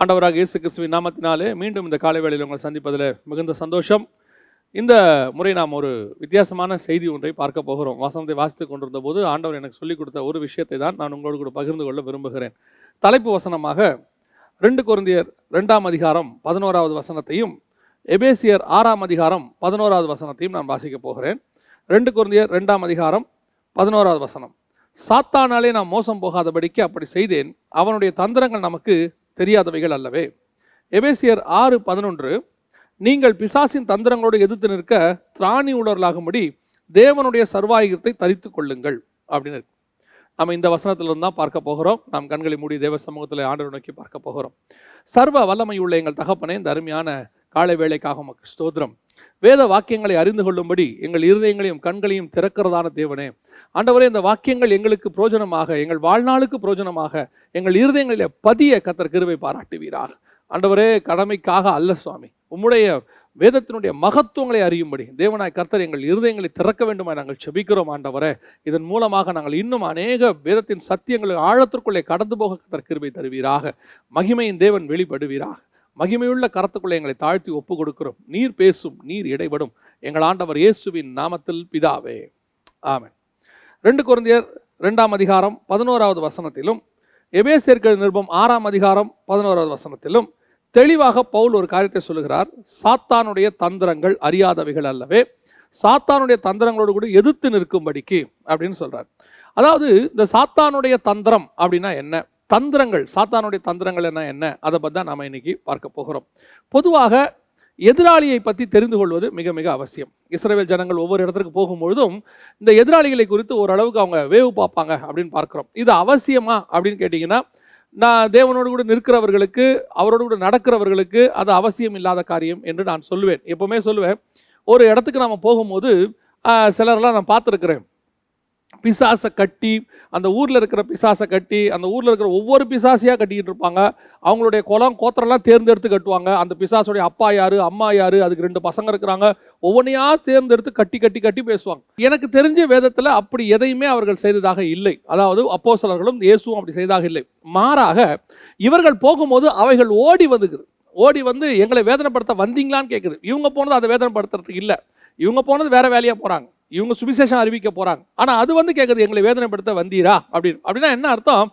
ஆண்டவராக இயேசு கிறிஸ்துவின் நாமத்தினாலே மீண்டும் இந்த காலை வேளையில் உங்களை சந்திப்பதில் மிகுந்த சந்தோஷம். இந்த முறை நாம் ஒரு வித்தியாசமான செய்தி ஒன்றை பார்க்க போகிறோம். வசனத்தை வாசித்து கொண்டிருந்த போது ஆண்டவர் எனக்கு சொல்லிக் கொடுத்த ஒரு விஷயத்தை தான் நான் உங்களோடு கூட பகிர்ந்து கொள்ள விரும்புகிறேன். தலைப்பு வசனமாக 2 கொரிந்தியர் 2ஆம் அதிகாரம் 11வது வசனத்தையும் எபேசியர் 6ஆம் அதிகாரம் 11வது வசனத்தையும் நான் வாசிக்க போகிறேன். 2 கொரிந்தியர் 2ஆம் அதிகாரம் 11வது வசனம். சாத்தானாலே நான் மோசம் போகாதபடிக்கு அப்படி செய்தேன், அவனுடைய தந்திரங்கள் நமக்கு தெரியாதவைகள் அல்லவே. எபேசியர் 6:11, நீங்கள் பிசாசின் தந்திரங்களோடு எதிர்த்து நிற்க திராணி உள்ளவர்களாகும்படி தேவனுடைய சர்வாயுதத்தை தரித்து கொள்ளுங்கள் அப்படின்னு இருக்கு. நம்ம இந்த வசனத்திலிருந்து தான் பார்க்க போகிறோம். நாம் கண்களை மூடி தேவ சமூகத்தில் ஆண்டவரை நோக்கி பார்க்க போகிறோம். சர்வ வல்லமை உள்ள எங்கள் தகப்பனே, இந்த அருமையான காலை வேளைக்காக உமக்கு ஸ்தோத்திரம். வேத வாக்கியங்களை அறிந்து கொள்ளும்படி எங்கள் இருதயங்களையும் கண்களையும் திறக்கிறதான தேவனே, ஆண்டவரே, இந்த வாக்கியங்கள் எங்களுக்கு பிரோஜனமாக, எங்கள் வாழ்நாளுக்கு பிரோஜனமாக எங்கள் இருதயங்களில் பதிய கர்த்தர் கிருபை பாராட்டுவீராக. ஆண்டவரே, கடமைக்காக அல்ல சுவாமி, உம்முடைய வேதத்தினுடைய மகத்துவங்களை அறியும்படி தேவனாய் கர்த்தர் எங்கள் இருதயங்களை திறக்க வேண்டுமாய் நாங்கள் செபிக்கிறோம். ஆண்டவரே, இதன் மூலமாக நாங்கள் இன்னும் அநேக வேதத்தின் சத்தியங்களை ஆழத்திற்குள்ளே கடந்து போக கர்த்தர் கிருபை தருவீராக. மகிமையின் தேவன் வெளிப்படுவீராக. மகிமையுள்ள கரத்துக்குள்ளே எங்களை தாழ்த்தி ஒப்பு கொடுக்கிறோம். நீர் பேசும், நீர் இடைபடும். எங்கள் ஆண்டவர் இயேசுவின் நாமத்தில் பிதாவே, ஆமென். 2 கொரிந்தியர் 2ஆம் அதிகாரம் 11வது வசனத்திலும் எபேசியர்கள் நிருபம் 6ஆம் அதிகாரம் 11வது வசனத்திலும் தெளிவாக பவுல் ஒரு காரியத்தை சொல்லுகிறார். சாத்தானுடைய தந்திரங்கள் அறியாதவைகள் அல்லவே, சாத்தானுடைய தந்திரங்களோடு கூட எதிர்த்து நிற்கும்படிக்கு அப்படின்னு சொல்றார். அதாவது இந்த சாத்தானுடைய தந்திரம் அப்படின்னா என்ன, தந்திரங்கள், சாத்தானுடைய தந்திரங்கள் என்ன, அதை பற்றி தான் நாம் இன்னைக்கு பார்க்க போகிறோம். பொதுவாக எதிராளியை பற்றி தெரிந்து கொள்வது மிக மிக அவசியம். இஸ்ரவேல் ஜனங்கள் ஒவ்வொரு இடத்துக்கு போகும்பொழுதும் இந்த எதிராளிகளை குறித்து ஓரளவுக்கு அவங்க வேவு பார்ப்பாங்க அப்படின்னு பார்க்குறோம். இது அவசியமா அப்படின்னு கேட்டிங்கன்னா, நான் தேவனோடு கூட நிற்கிறவர்களுக்கு, அவரோடு கூட நடக்கிறவர்களுக்கு அது அவசியம் இல்லாத காரியம் என்று நான் சொல்லுவேன். எப்போவுமே சொல்லுவேன், ஒரு இடத்துக்கு நம்ம போகும்போது சிலரெல்லாம் நான் பார்த்துருக்குறேன், பிசாசை கட்டி, அந்த ஊரில் இருக்கிற பிசாசை கட்டி, அந்த ஊரில் இருக்கிற ஒவ்வொரு பிசாசியாக கட்டிக்கிட்டு இருப்பாங்க. அவங்களுடைய குலம் கோத்திரம்லாம் தேர்ந்தெடுத்து கட்டுவாங்க. அந்த பிசாசுடைய அப்பா யார், அம்மா யார், அதுக்கு 2 பசங்க இருக்கிறாங்க, ஒவ்வொன்றையா தேர்ந்தெடுத்து கட்டி கட்டி கட்டி பேசுவாங்க. எனக்கு தெரிஞ்ச வேதத்தில் அப்படி எதையுமே அவர்கள் செய்ததாக இல்லை. அதாவது அப்போஸ்தலர்களும் இயேசுவும் அப்படி செய்ததாக இல்லை. மாறாக இவர்கள் போகும்போது அவைகள் ஓடி வந்து எங்களை வேதனைப்படுத்த வந்தீங்களான்னு கேட்குது. இவங்க போனது அதை வேதனைப்படுத்துறதுக்கு இல்லை, இவங்க போனது வேற வேலையாக போகிறாங்க, இவங்க சுவிசேஷம் அறிவிக்க போறாங்க. ஆனால் அது வந்து கேட்குது, எங்களை வேதனைப்படுத்த வந்தீரா அப்படின்னு. அப்படின்னா என்ன அர்த்தம்?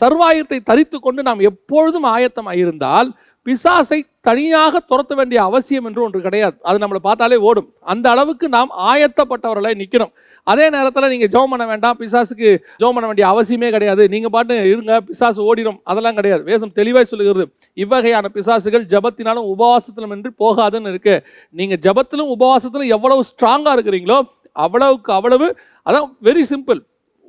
சர்வாயுதத்தை தரித்து கொண்டு நாம் எப்பொழுதும் ஆயத்தமாக இருந்தால் பிசாசை தனியாக துரத்த வேண்டிய அவசியம் என்று ஒன்று கிடையாது. அது நம்மளை பார்த்தாலே ஓடும். அந்த அளவுக்கு நாம் ஆயத்தப்பட்டவர்களை நிற்கணும். அதே நேரத்தில் நீங்கள் ஜெபம் பண்ண வேண்டாம், பிசாசுக்கு ஜெபம் பண்ண வேண்டிய அவசியமே கிடையாது, நீங்கள் பாட்டு இருங்க பிசாசு ஓடிடும், அதெல்லாம் கிடையாது. வேதம் தெளிவாக சொல்லுகிறது, இவ்வகையான பிசாசுகள் ஜபத்தினாலும் உபவாசத்திலும் என்று போகாதுன்னு இருக்கு. நீங்கள் ஜபத்திலும் உபவாசத்திலும் எவ்வளவு ஸ்ட்ராங்காக இருக்கிறீங்களோ அவ்வளவுக்கு அவ்வளவு, அதான் வெரி சிம்பிள்,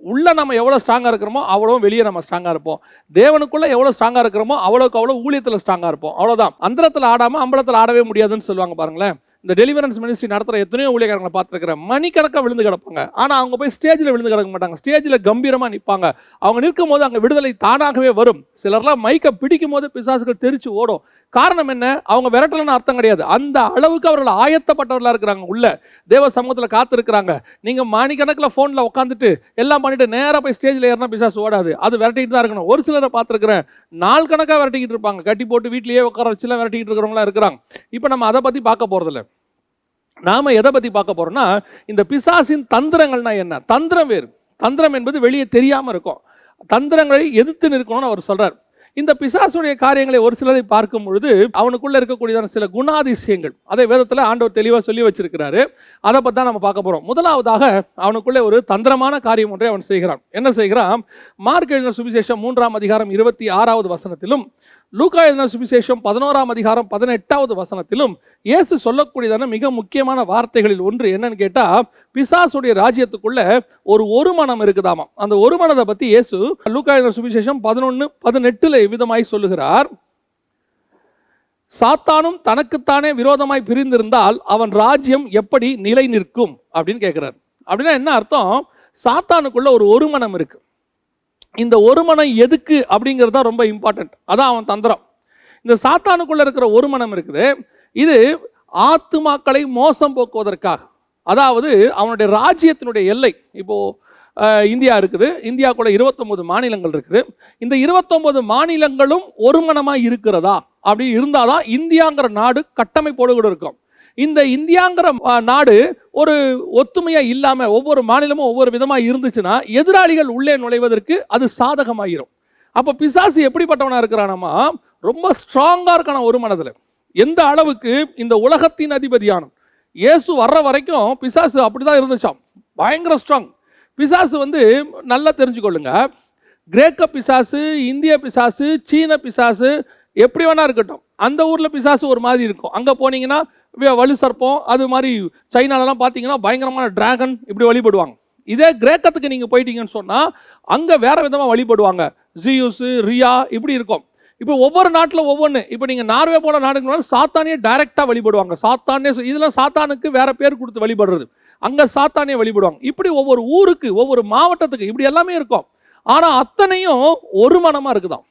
உள்ள நம்ம எவ்வளோ ஸ்ட்ராங்காக இருக்கிறோமோ அவ்வளோ வெளியே நம்ம ஸ்ட்ராங்காக இருப்போம். தேவனுக்குள்ளே எவ்வளோ ஸ்ட்ராங்காக இருக்கிறோமோ அவ்வளோக்கு அவ்வளோ ஊழியத்தில் ஸ்ட்ராங்காக இருப்போம். அவ்வளோதான். அந்தரத்தில் ஆடாமல் அம்பலத்தில் ஆடவே முடியாதுன்னு சொல்லுவாங்க பாருங்களேன். இந்த டெலிவரன்ஸ் மினிஸ்ட்ரி நடத்துகிற எத்தனையோ ஊழியக்காரங்களை பார்த்துருக்கிறேன். மணிக்கணக்காக விழுந்து கிடப்பாங்க, ஆனால் அவங்க போய் ஸ்டேஜில் விழுந்து கிடக்க மாட்டாங்க. ஸ்டேஜில் கம்பீரமாக நிற்பாங்க. அவங்க நிற்கும் போது அங்கே விடுதலை தானாகவே வரும். சிலர்லாம் மைக்கை பிடிக்கும் போது பிசாசுகள் தெரிச்சு ஓடும். காரணம் என்ன? அவங்க விரட்டலன்னு அர்த்தம் கிடையாது. அந்த அளவுக்கு அவர்கள் ஆயத்தப்பட்டவர்களாக இருக்கிறாங்க, உள்ள தேவ சமூகத்தில் காத்திருக்கிறாங்க. நீங்கள் மணிக்கணக்கில் ஃபோனில் உட்காந்துட்டு எல்லாம் பண்ணிட்டு நேராக போய் ஸ்டேஜில் ஏறினா பிசாசு ஓடாது, அது விரட்டிக்கிட்டு தான் இருக்கணும். ஒரு சிலரை பார்த்துருக்கிறேன், நாள் கணக்காக விரட்டிக்கிட்டு இருப்பாங்க, கட்டி போட்டு வீட்லேயே உட்கார வச்சுலாம் விரட்டிக்கிட்டு இருக்கிறவங்களாம் இருக்கிறாங்க. இப்போ நம்ம அதை பற்றி பார்க்க போகிறதில்ல. நாம் எதை பற்றி பார்க்க போகிறோம்னா, இந்த பிசாசின் தந்திரங்கள்னா என்ன. தந்திரம் வேறு, தந்திரம் என்பது வெளியே தெரியாமல் இருக்கும், தந்திரங்களை எதிர்த்து நிற்கணும்னு அவர் சொல்கிறார். இந்த பிசாசுடைய காரியங்களை ஒரு சிலரை பார்க்கும் பொழுது அவனுக்குள்ள இருக்கக்கூடியதான சில குணாதிசயங்கள் அதை வேதத்தில் ஆண்டவர் தெளிவாக சொல்லி வச்சிருக்கிறாரு. அதை பற்றி தான் நம்ம பார்க்க போகிறோம். முதலாவதாக அவனுக்குள்ளே ஒரு தந்திரமான காரியம் ஒன்றை அவன் செய்கிறான். என்ன செய்கிறான்? மார்க் எழுதின சுவிசேஷம் 3ஆம் அதிகாரம் 26வது வசனத்திலும், லூக்கா எழுதின சுவிசேஷம் 11ஆம் அதிகாரம் 18வது வசனத்திலும் இயேசு சொல்லக்கூடியதான மிக முக்கியமான வார்த்தைகளில் ஒன்று என்னன்னு கேட்டால், பிசாசுடைய ராஜ்யத்துக்குள்ள ஒரு மனம் இருக்குதாமா. அந்த ஒரு மனதை பற்றி இயேசு லூக்கா எழுதின சுவிசேஷம் 11:18 விதமாய் சொல்லுகிறார். சாத்தானும் தனக்குத்தானே விரோதமாய் பிரிந்திருந்தால் அவன் ராஜ்யம் எப்படி நிலை நிற்கும் அப்படின்னு கேட்கிறார். அப்படின்னா என்ன அர்த்தம்? சாத்தானுக்குள்ள ஒரு மனம் இருக்கு. இந்த ஒரு மனம் எதுக்கு அப்படிங்கிறது தான் ரொம்ப இம்பார்ட்டன்ட். அதான் அவன் தந்திரம். இந்த சாத்தானுக்குள்ள இருக்கிற ஒரு மனம் இருக்குது, இது ஆத்துமாக்களை மோசம் போக்குவதற்காக. அதாவது அவனுடைய ராஜ்யத்தினுடைய எல்லை, இப்போ இந்தியா இருக்குது. இந்தியாவுக்குள்ள 29 மாநிலங்கள் இருக்குது. இந்த 29 மாநிலங்களும் ஒரு மனமாக இருக்கிறதா? அப்படி இருந்தால் தான் இந்தியாங்கிற நாடு கட்டமைப்போடு கூட இருக்கும். இந்த இந்தியாங்கிற நாடு ஒரு ஒத்துமையாக இல்லாமல் ஒவ்வொரு மாநிலமும் ஒவ்வொரு விதமாக இருந்துச்சுன்னா எதிராளிகள் உள்ளே நுழைவதற்கு அது சாதகமாகிரும். அப்போ பிசாசு எப்படிப்பட்டவனாக இருக்கிறானாமா, ரொம்ப ஸ்ட்ராங்காக இருக்கான ஒரு மனதில். எந்த அளவுக்கு இந்த உலகத்தின் அதிபதியான இயேசு வர்ற வரைக்கும் பிசாசு அப்படிதான் இருந்துச்சாம், பயங்கர ஸ்ட்ராங். பிசாசு நல்லா தெரிஞ்சுக்கொள்ளுங்க, கிரேக்க பிசாசு, இந்திய பிசாசு, சீன பிசாசு எப்படி வேணா இருக்கட்டும், அந்த ஊரில் பிசாசு ஒரு மாதிரி இருக்கும். அங்கே போனீங்கன்னா வலு சர்ப்பம், அது மாதிரி சைனாலலாம் பார்த்தீங்கன்னா பயங்கரமான டிராகன் இப்படி வழிபடுவாங்க. இதே கிரேக்கத்துக்கு நீங்கள் போயிட்டீங்கன்னு சொன்னால் அங்கே வேறு விதமாக வழிபடுவாங்க, ஜியூஸு, ரியா இப்படி இருக்கும். இப்போ ஒவ்வொரு நாட்டில் ஒவ்வொன்று. இப்போ நீங்கள் நார்வே போல நாடுகள் சாத்தானியே டைரெக்டாக வழிபடுவாங்க. சாத்தானே இதெல்லாம் சாத்தானுக்கு வேற பேர் கொடுத்து வழிபடுறது, அங்கே சாத்தானே வழிபடுவாங்க. இப்படி ஒவ்வொரு ஊருக்கு ஒவ்வொரு மாவட்டத்துக்கு இப்படி எல்லாமே இருக்கும். ஆனால் அத்தனையும் ஒரு மனமாக இருக்குதான்.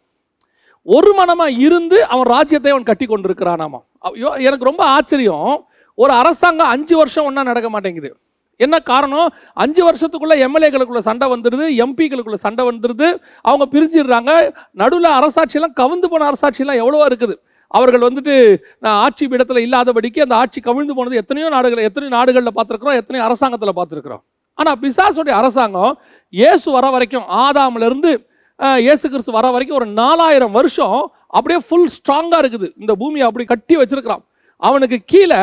ஒரு மனமாக இருந்து அவன் ராஜ்யத்தை அவன் கட்டி கொண்டிருக்கிறானாமா. எனக்கு ரொம்ப ஆச்சரியம், ஒரு அரசாங்கம் 5 வருஷம் ஒன்றா நடக்க மாட்டேங்குது. என்ன காரணம்? 5 வருஷத்துக்குள்ள எம்எல்ஏக்களுக்குள்ள சண்டை வந்துடுது, எம்பிக்களுக்குள்ள சண்டை வந்துடுது, அவங்க பிரிஞ்சிடுறாங்க. நடுவில் அரசாட்சியெல்லாம் கவிழ்ந்து போன அரசாட்சியெல்லாம் எவ்வளவோ இருக்குது. அவர்கள் ஆட்சி பீடத்தில் இல்லாதபடிக்கு அந்த ஆட்சி கவிழ்ந்து போனது எத்தனையோ நாடுகளில் பார்த்துருக்குறோம், எத்தனையோ அரசாங்கத்தில் பார்த்துருக்குறோம். ஆனால் பிசாசுடைய அரசாங்கம் இயேசு வர வரைக்கும், ஆதாமிலிருந்து இயேசு கிறிஸ்து வர வரைக்கும் ஒரு 4000 வருஷம் அப்படியே ஃபுல் ஸ்ட்ராங்காக இருக்குது. இந்த பூமியை அப்படி கட்டி வச்சிருக்கிறான். அவனுக்கு கீழே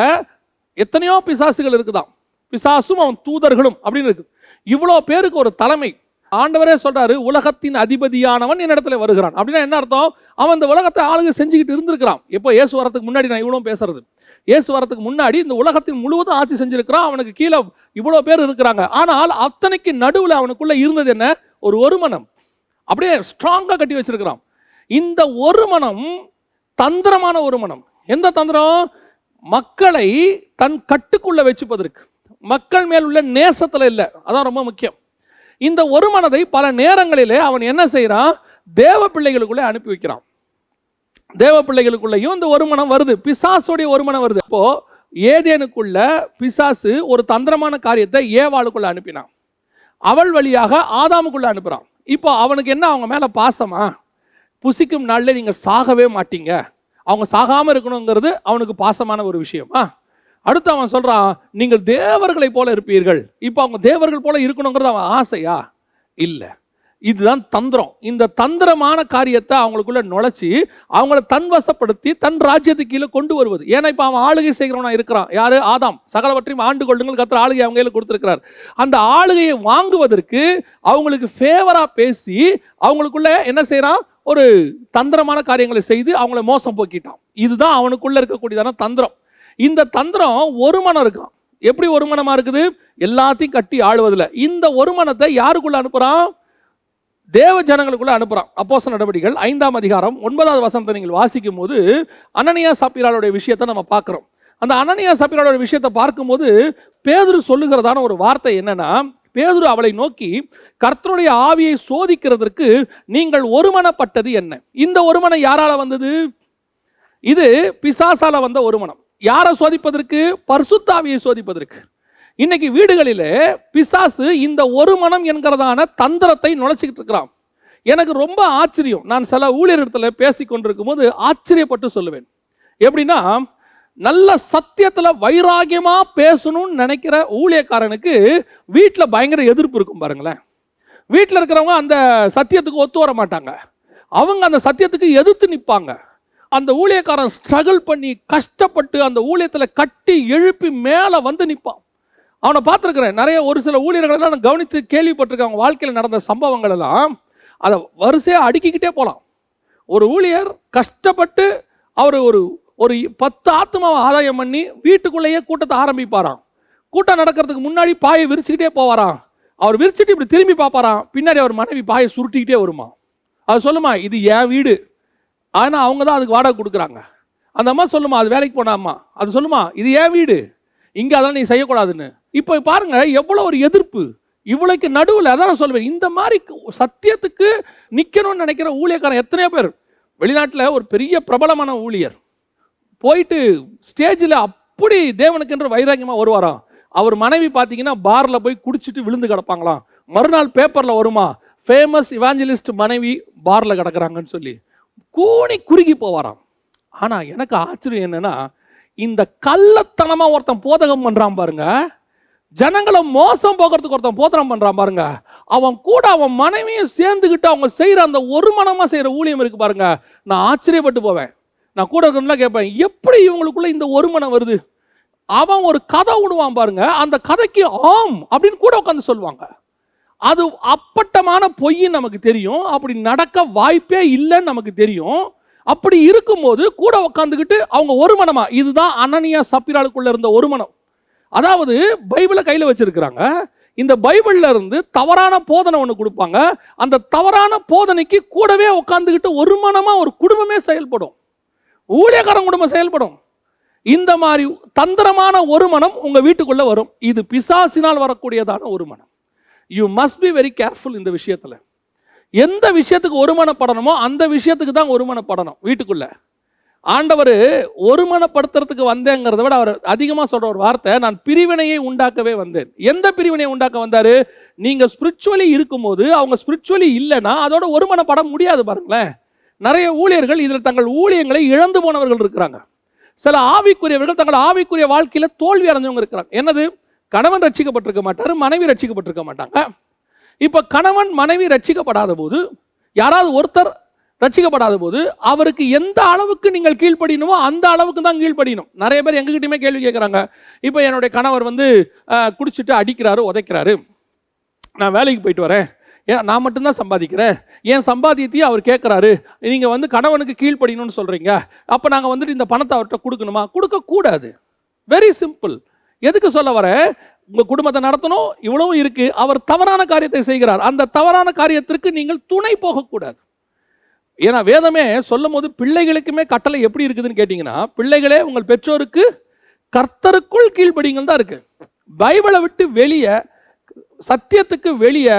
எத்தனையோ பிசாசுகள் இருக்குதான், பிசாசும் அவன் தூதர்களும் அப்படின்னு இருக்கு. இவ்வளோ பேருக்கு ஒரு தலைமை. ஆண்டவரே சொல்றாரு, உலகத்தின் அதிபதியானவன் என்னிடத்துல வருகிறான். அப்படின்னா என்ன அர்த்தம்? அவன் இந்த உலகத்தை ஆளுகை செஞ்சுக்கிட்டு இருந்திருக்கிறான். எப்போ இயேசு வரத்துக்கு முன்னாடி நான் இவ்வளோ பேசுறது, இயேசு வரத்துக்கு முன்னாடி இந்த உலகத்தின் முழுவதும் ஆட்சி செஞ்சிருக்கிறான். அவனுக்கு கீழே இவ்வளோ பேர் இருக்கிறாங்க. ஆனால் அத்தனைக்கு நடுவில் அவனுக்குள்ள இருந்தது என்ன? ஒரு மனம் அப்படியே ஸ்ட்ராங்காக கட்டி வச்சிருக்கிறான். இந்த ஒரு மனம் தந்திரமான ஒரு மனம். எந்த தந்திரம்? மக்களை தன் கட்டுக்குள்ள வச்சுப்பதற்கு, மக்கள் மேல் உள்ள நேசத்தில் இல்லை. அதான் ரொம்ப முக்கியம். இந்த ஒரு மனதை பல நேரங்களிலே அவன் என்ன செய்யறான்? தேவ பிள்ளைகளுக்குள்ளே அனுப்பி வைக்கிறான். தேவ பிள்ளைகளுக்குள்ளேயும் இந்த ஒரு மனம் வருது, பிசாசுடைய ஒரு மனம் வருது. அப்போ ஏதேனுக்குள்ள பிசாசு ஒரு தந்திரமான காரியத்தை ஏவாளுக்குள்ள அனுப்பினான், அவள் வழியாக ஆதாமுக்குள்ள அனுப்புறான். இப்போ அவனுக்கு என்ன? அவங்க மேல பாசமா? புசிக்கும் நாளில் நீங்க சாகவே மாட்டீங்க, அவங்க சாகாம இருக்கணுங்கிறது அவனுக்கு பாசமான ஒரு விஷயம். அடுத்து அவன் சொல்றான், நீங்கள் தேவர்களை போல இருப்பீர்கள். இப்போ அவங்க தேவர்கள் போல இருக்கணுங்கிறது அவன் ஆசையா? இல்லை. இதுதான் தந்திரம். இந்த தந்திரமான காரியத்தை அவங்களுக்குள்ள நுழைச்சி அவங்கள தன்வசப்படுத்தி தன் ராஜ்யத்துக்கு கீழே கொண்டு வருவது. ஏன்னா இப்போ அவன் ஆளுகை செய்கிறவனா இருக்கிறான். யாரு? ஆதாம். சகலவற்றையும் ஆண்டு கொள்ளுங்கள், கர்த்தர் ஆளுகை அவங்க கையில் கொடுத்திருக்கிறார். அந்த ஆளுகையை வாங்குவதற்கு அவங்களுக்கு ஃபேவரா பேசி அவங்களுக்குள்ள என்ன செய்யறான்? ஒரு தந்திரமான காரியங்களை செய்து அவங்கள மோசம் போக்கிட்டான். இதுதான் அவனுக்குள்ள இருக்கக்கூடியதான தந்திரம். இந்த தந்திரம் ஒரு மனம் இருக்கான். எப்படி ஒரு மனமா இருக்குது? எல்லாத்தையும் கட்டி ஆளுவதில். இந்த ஒரு மனத்தை யாருக்குள்ள அனுப்புறான்? தேவ ஜனங்களுக்குள்ள அனுப்புறான். அப்போஸ்தலர் நடவடிக்கைகள் 5ஆம் அதிகாரம் 9வது வசனத்தை நீங்கள் வாசிக்கும் போது அனனியா சப்பீராளுடைய விஷயத்தை நம்ம பார்க்கிறோம். அந்த அனனியா சப்பீராளுடைய விஷயத்தை பார்க்கும்போது பேதுரு சொல்லுகிறதான ஒரு வார்த்தை என்னன்னா, பேதுரு அவளை நோக்கி, கர்த்தருடைய ஆவியை சோதிக்கிறதற்கு நீங்கள் ஒருமனப்பட்டது என்ன? இந்த ஒருமனம் யாரால வந்தது? இது பிசாசால வந்த ஒருமனம். யாரை சோதிப்பதற்கு? பரிசுத்த ஆவியை சோதிப்பதற்கு. இன்னைக்கு வீடுகளிலே பிசாசு இந்த ஒரு மனம் என்கிறதான தந்திரத்தை நுழைச்சிக்கிட்டு இருக்கிறான். எனக்கு ரொம்ப ஆச்சரியம். நான் சில ஊழியர்களிடத்தில் பேசி கொண்டிருக்கும் போது ஆச்சரியப்பட்டு சொல்லுவேன். எப்படின்னா, நல்ல சத்தியத்தில் வைராகியமா பேசணும்னு நினைக்கிற ஊழியக்காரனுக்கு வீட்டில் பயங்கர எதிர்ப்பு இருக்கும் பாருங்களேன். வீட்டில் இருக்கிறவங்க அந்த சத்தியத்துக்கு ஒத்து வர மாட்டாங்க, அவங்க அந்த சத்தியத்துக்கு எதிர்த்து நிற்பாங்க. அந்த ஊழியக்காரன் ஸ்ட்ரகிள் பண்ணி கஷ்டப்பட்டு அந்த ஊழியத்தில் கட்டி எழுப்பி மேலே வந்து நிற்பான். அவனை பார்த்துருக்கிறேன். நிறைய ஒரு சில ஊழியர்களெல்லாம் நான் கவனித்து கேள்விப்பட்டிருக்கேன். அவங்க வாழ்க்கையில் நடந்த சம்பவங்கள் எல்லாம் அதை வரிசையாக அடுக்கிக்கிட்டே போகலாம். ஒரு ஊழியர் கஷ்டப்பட்டு அவர் ஒரு 10 ஆத்மாவை ஆதாயம் பண்ணி வீட்டுக்குள்ளேயே கூட்டத்தை ஆரம்பிப்பாராம். கூட்டம் நடக்கிறதுக்கு முன்னாடி பாயை விரிச்சுக்கிட்டே போவாராம். அவர் விரிச்சுட்டு இப்படி திரும்பி பார்ப்பாராம், பின்னாடி அவர் மனைவி பாயை சுருட்டிக்கிட்டே வருமா. அது சொல்லுமா, இது என் வீடு, ஆனால் அவங்க தான் அதுக்கு வாடகை கொடுக்குறாங்க. அந்த அம்மா சொல்லுமா, அது வேலைக்கு போனாம்மா. அது சொல்லுமா, இது என் வீடு, இங்கே அதெல்லாம் நீ செய்யக்கூடாதுன்னு. இப்போ பாருங்க எவ்வளோ ஒரு எதிர்ப்பு இவளுக்கு நடுவில். அதான் நான் சொல்லுவேன், இந்த மாதிரி சத்தியத்துக்கு நிற்கணும்னு நினைக்கிற ஊழியக்காரன் எத்தனையோ பேர். வெளிநாட்டில் ஒரு பெரிய பிரபலமான ஊழியர் போயிட்டு ஸ்டேஜில் அப்படி தேவனுக்கென்று வைராக்கியமாக வருவாராம். அவர் மனைவி பார்த்தீங்கன்னா பாரில் போய் குடிச்சிட்டு விழுந்து கிடப்பாங்களாம். மறுநாள் பேப்பரில் வருமா, ஃபேமஸ் இவாஞ்சலிஸ்ட் மனைவி பாரில் கிடக்குறாங்கன்னு சொல்லி கூனி குறுகி போவாராம். ஆனால் எனக்கு ஆச்சரியம் என்னன்னா, இந்த கள்ளத்தனமாக ஒருத்தன் போதகம் பண்ணுறான் பாருங்க, ஜனங்களை மோசம் போகிறதுக்கு ஒருத்தன் போதனம் பண்ணுறான் பாருங்க, அவன் கூட அவன் மனைவியும் சேர்ந்துக்கிட்டு அவங்க செய்கிற அந்த ஒரு மனமாக செய்கிற ஊழியம் இருக்கு பாருங்க, நான் ஆச்சரியப்பட்டு போவேன். நான் கூட இருக்கிறவங்களாம் கேட்பேன், எப்படி இவங்களுக்குள்ள இந்த ஒரு மனம் வருது? அவன் ஒரு கதை விடுவான் பாருங்க, அந்த கதைக்கு ஆம் அப்படின்னு கூட உட்காந்து சொல்லுவாங்க. அது அப்பட்டமான பொய்ன்னு நமக்கு தெரியும், அப்படி நடக்க வாய்ப்பே இல்லைன்னு நமக்கு தெரியும். அப்படி இருக்கும்போது கூட உட்காந்துக்கிட்டு அவங்க ஒரு மனமா, இதுதான் அனனியா சப்பீராளுக்குள்ள இருந்த ஒரு மனம். அதாவது பைபிளை கையில் வச்சிருக்கிறாங்க, இந்த பைபிள்ல இருந்து தவறான போதனை ஒன்று கொடுப்பாங்க, அந்த தவறான போதனைக்கு கூடவே உட்காந்துக்கிட்டு ஒரு மனமா ஒரு குடும்பமே செயல்படும், ஊழியக்காரன் குடும்பம் செயல்படும். இந்த மாதிரி தந்திரமான ஒரு மனம் உங்க வீட்டுக்குள்ள வரும். இது பிசாசினால் வரக்கூடியதான ஒரு மனம். You must be very careful. இந்த விஷயத்துல எந்த விஷயத்துக்கு ஒருமனப்படணுமோ அந்த விஷயத்துக்கு தான் ஒருமனப்படணும். வீட்டுக்குள்ள ஆண்டவர் ஒருமனப்படுத்துறதுக்கு வந்தேங்கிறத விட அவர் அதிகமாக சொல்ற ஒரு வார்த்தை, நான் பிரிவினையை உண்டாக்கவே வந்தேன். எந்த பிரிவினையை உண்டாக்க வந்தாரு? நீங்க ஸ்பிரிச்சுவலி இருக்கும்போது அவங்க ஸ்பிரிச்சுவலி இல்லைன்னா அதோட ஒருமனப்பட முடியாது. பாருங்களேன், நிறைய ஊழியர்கள் இதில் தங்கள் ஊழியங்களை இழந்து போனவர்கள் இருக்கிறாங்க. சில ஆவிக்குரியவர்கள் தங்கள் ஆவிக்குரிய வாழ்க்கையில தோல்வி அடைஞ்சவங்க இருக்கிறாங்க. என்னது? கணவன் ரட்சிக்கப்பட்டிருக்க மாட்டார், மனைவி ரட்சிக்கப்பட்டிருக்க மாட்டாங்க. இப்ப கணவன் மனைவி ரட்சிக்கப்படாத போது, யாராவது ஒருத்தர் ரட்சிக்கப்படாத போது அவருக்கு எந்த அளவுக்கு நீங்கள் கீழ்ப்படியணுமோ அந்த அளவுக்கு தான் கீழ்ப்படியணும். நிறைய பேர் எங்ககிட்டயுமே கேள்வி கேட்குறாங்க, இப்போ என்னுடைய கணவர் குடிச்சிட்டு அடிக்கிறாரு, உதைக்கிறாரு, நான் வேலைக்கு போயிட்டு வரேன், ஏன் நான் மட்டும்தான் சம்பாதிக்கிறேன், ஏன் சம்பாதியத்தையும் அவர் கேட்குறாரு, நீங்கள் கணவனுக்கு கீழ்ப்படியணும்னு சொல்கிறீங்க, அப்போ நாங்கள் இந்த பணத்தை அவர்கிட்ட கொடுக்கணுமா? கொடுக்கக்கூடாது. Very simple. எதுக்கு சொல்ல வர, உங்கள் குடும்பத்தை நடத்தணும், இவ்வளவும் இருக்கு, அவர் தவறான காரியத்தை செய்கிறார், அந்த தவறான காரியத்திற்கு நீங்கள் துணை போகக்கூடாது. ஏன்னா வேதமே சொல்லும் போது பிள்ளைகளுக்குமே கட்டளை எப்படி இருக்குதுன்னு கேட்டிங்கன்னா, பிள்ளைகளே உங்கள் பெற்றோருக்கு கர்த்தருக்குள் கீழ்ப்படிங்கள் தான் இருக்கு. பைபிளை விட்டு வெளியே, சத்தியத்துக்கு வெளியே,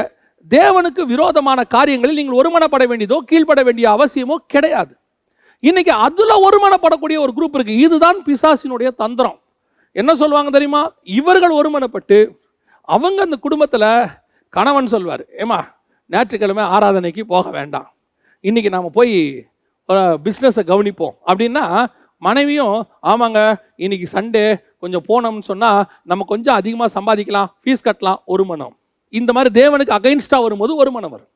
தேவனுக்கு விரோதமான காரியங்களில் நீங்கள் ஒருமனப்பட வேண்டியதோ கீழ்ப்பட வேண்டிய அவசியமோ கிடையாது. இன்னைக்கு அதுல ஒருமனப்படக்கூடிய ஒரு குரூப் இருக்கு. இதுதான் பிசாசினுடைய தந்திரம். என்ன சொல்லுவாங்க தெரியுமா? இவர்கள் ஒருமனப்பட்டு அவங்க அந்த குடும்பத்தில், கணவன் சொல்வார், ஏமா ஞாயிற்றுக்கிழமை ஆராதனைக்கு போக வேண்டாம், இன்னைக்கு நாம் போய் பிஸ்னஸை கவனிப்போம் அப்படின்னா, மனைவியும் ஆமாங்க இன்னைக்கு சண்டே கொஞ்சம் போனோம்னு சொன்னால் நம்ம கொஞ்சம் அதிகமாக சம்பாதிக்கலாம், ஃபீஸ் கட்டலாம், ஒரு மனம். இந்த மாதிரி தேவனுக்கு அகைன்ஸ்டாக வரும்போது ஒரு மனம் வரும்.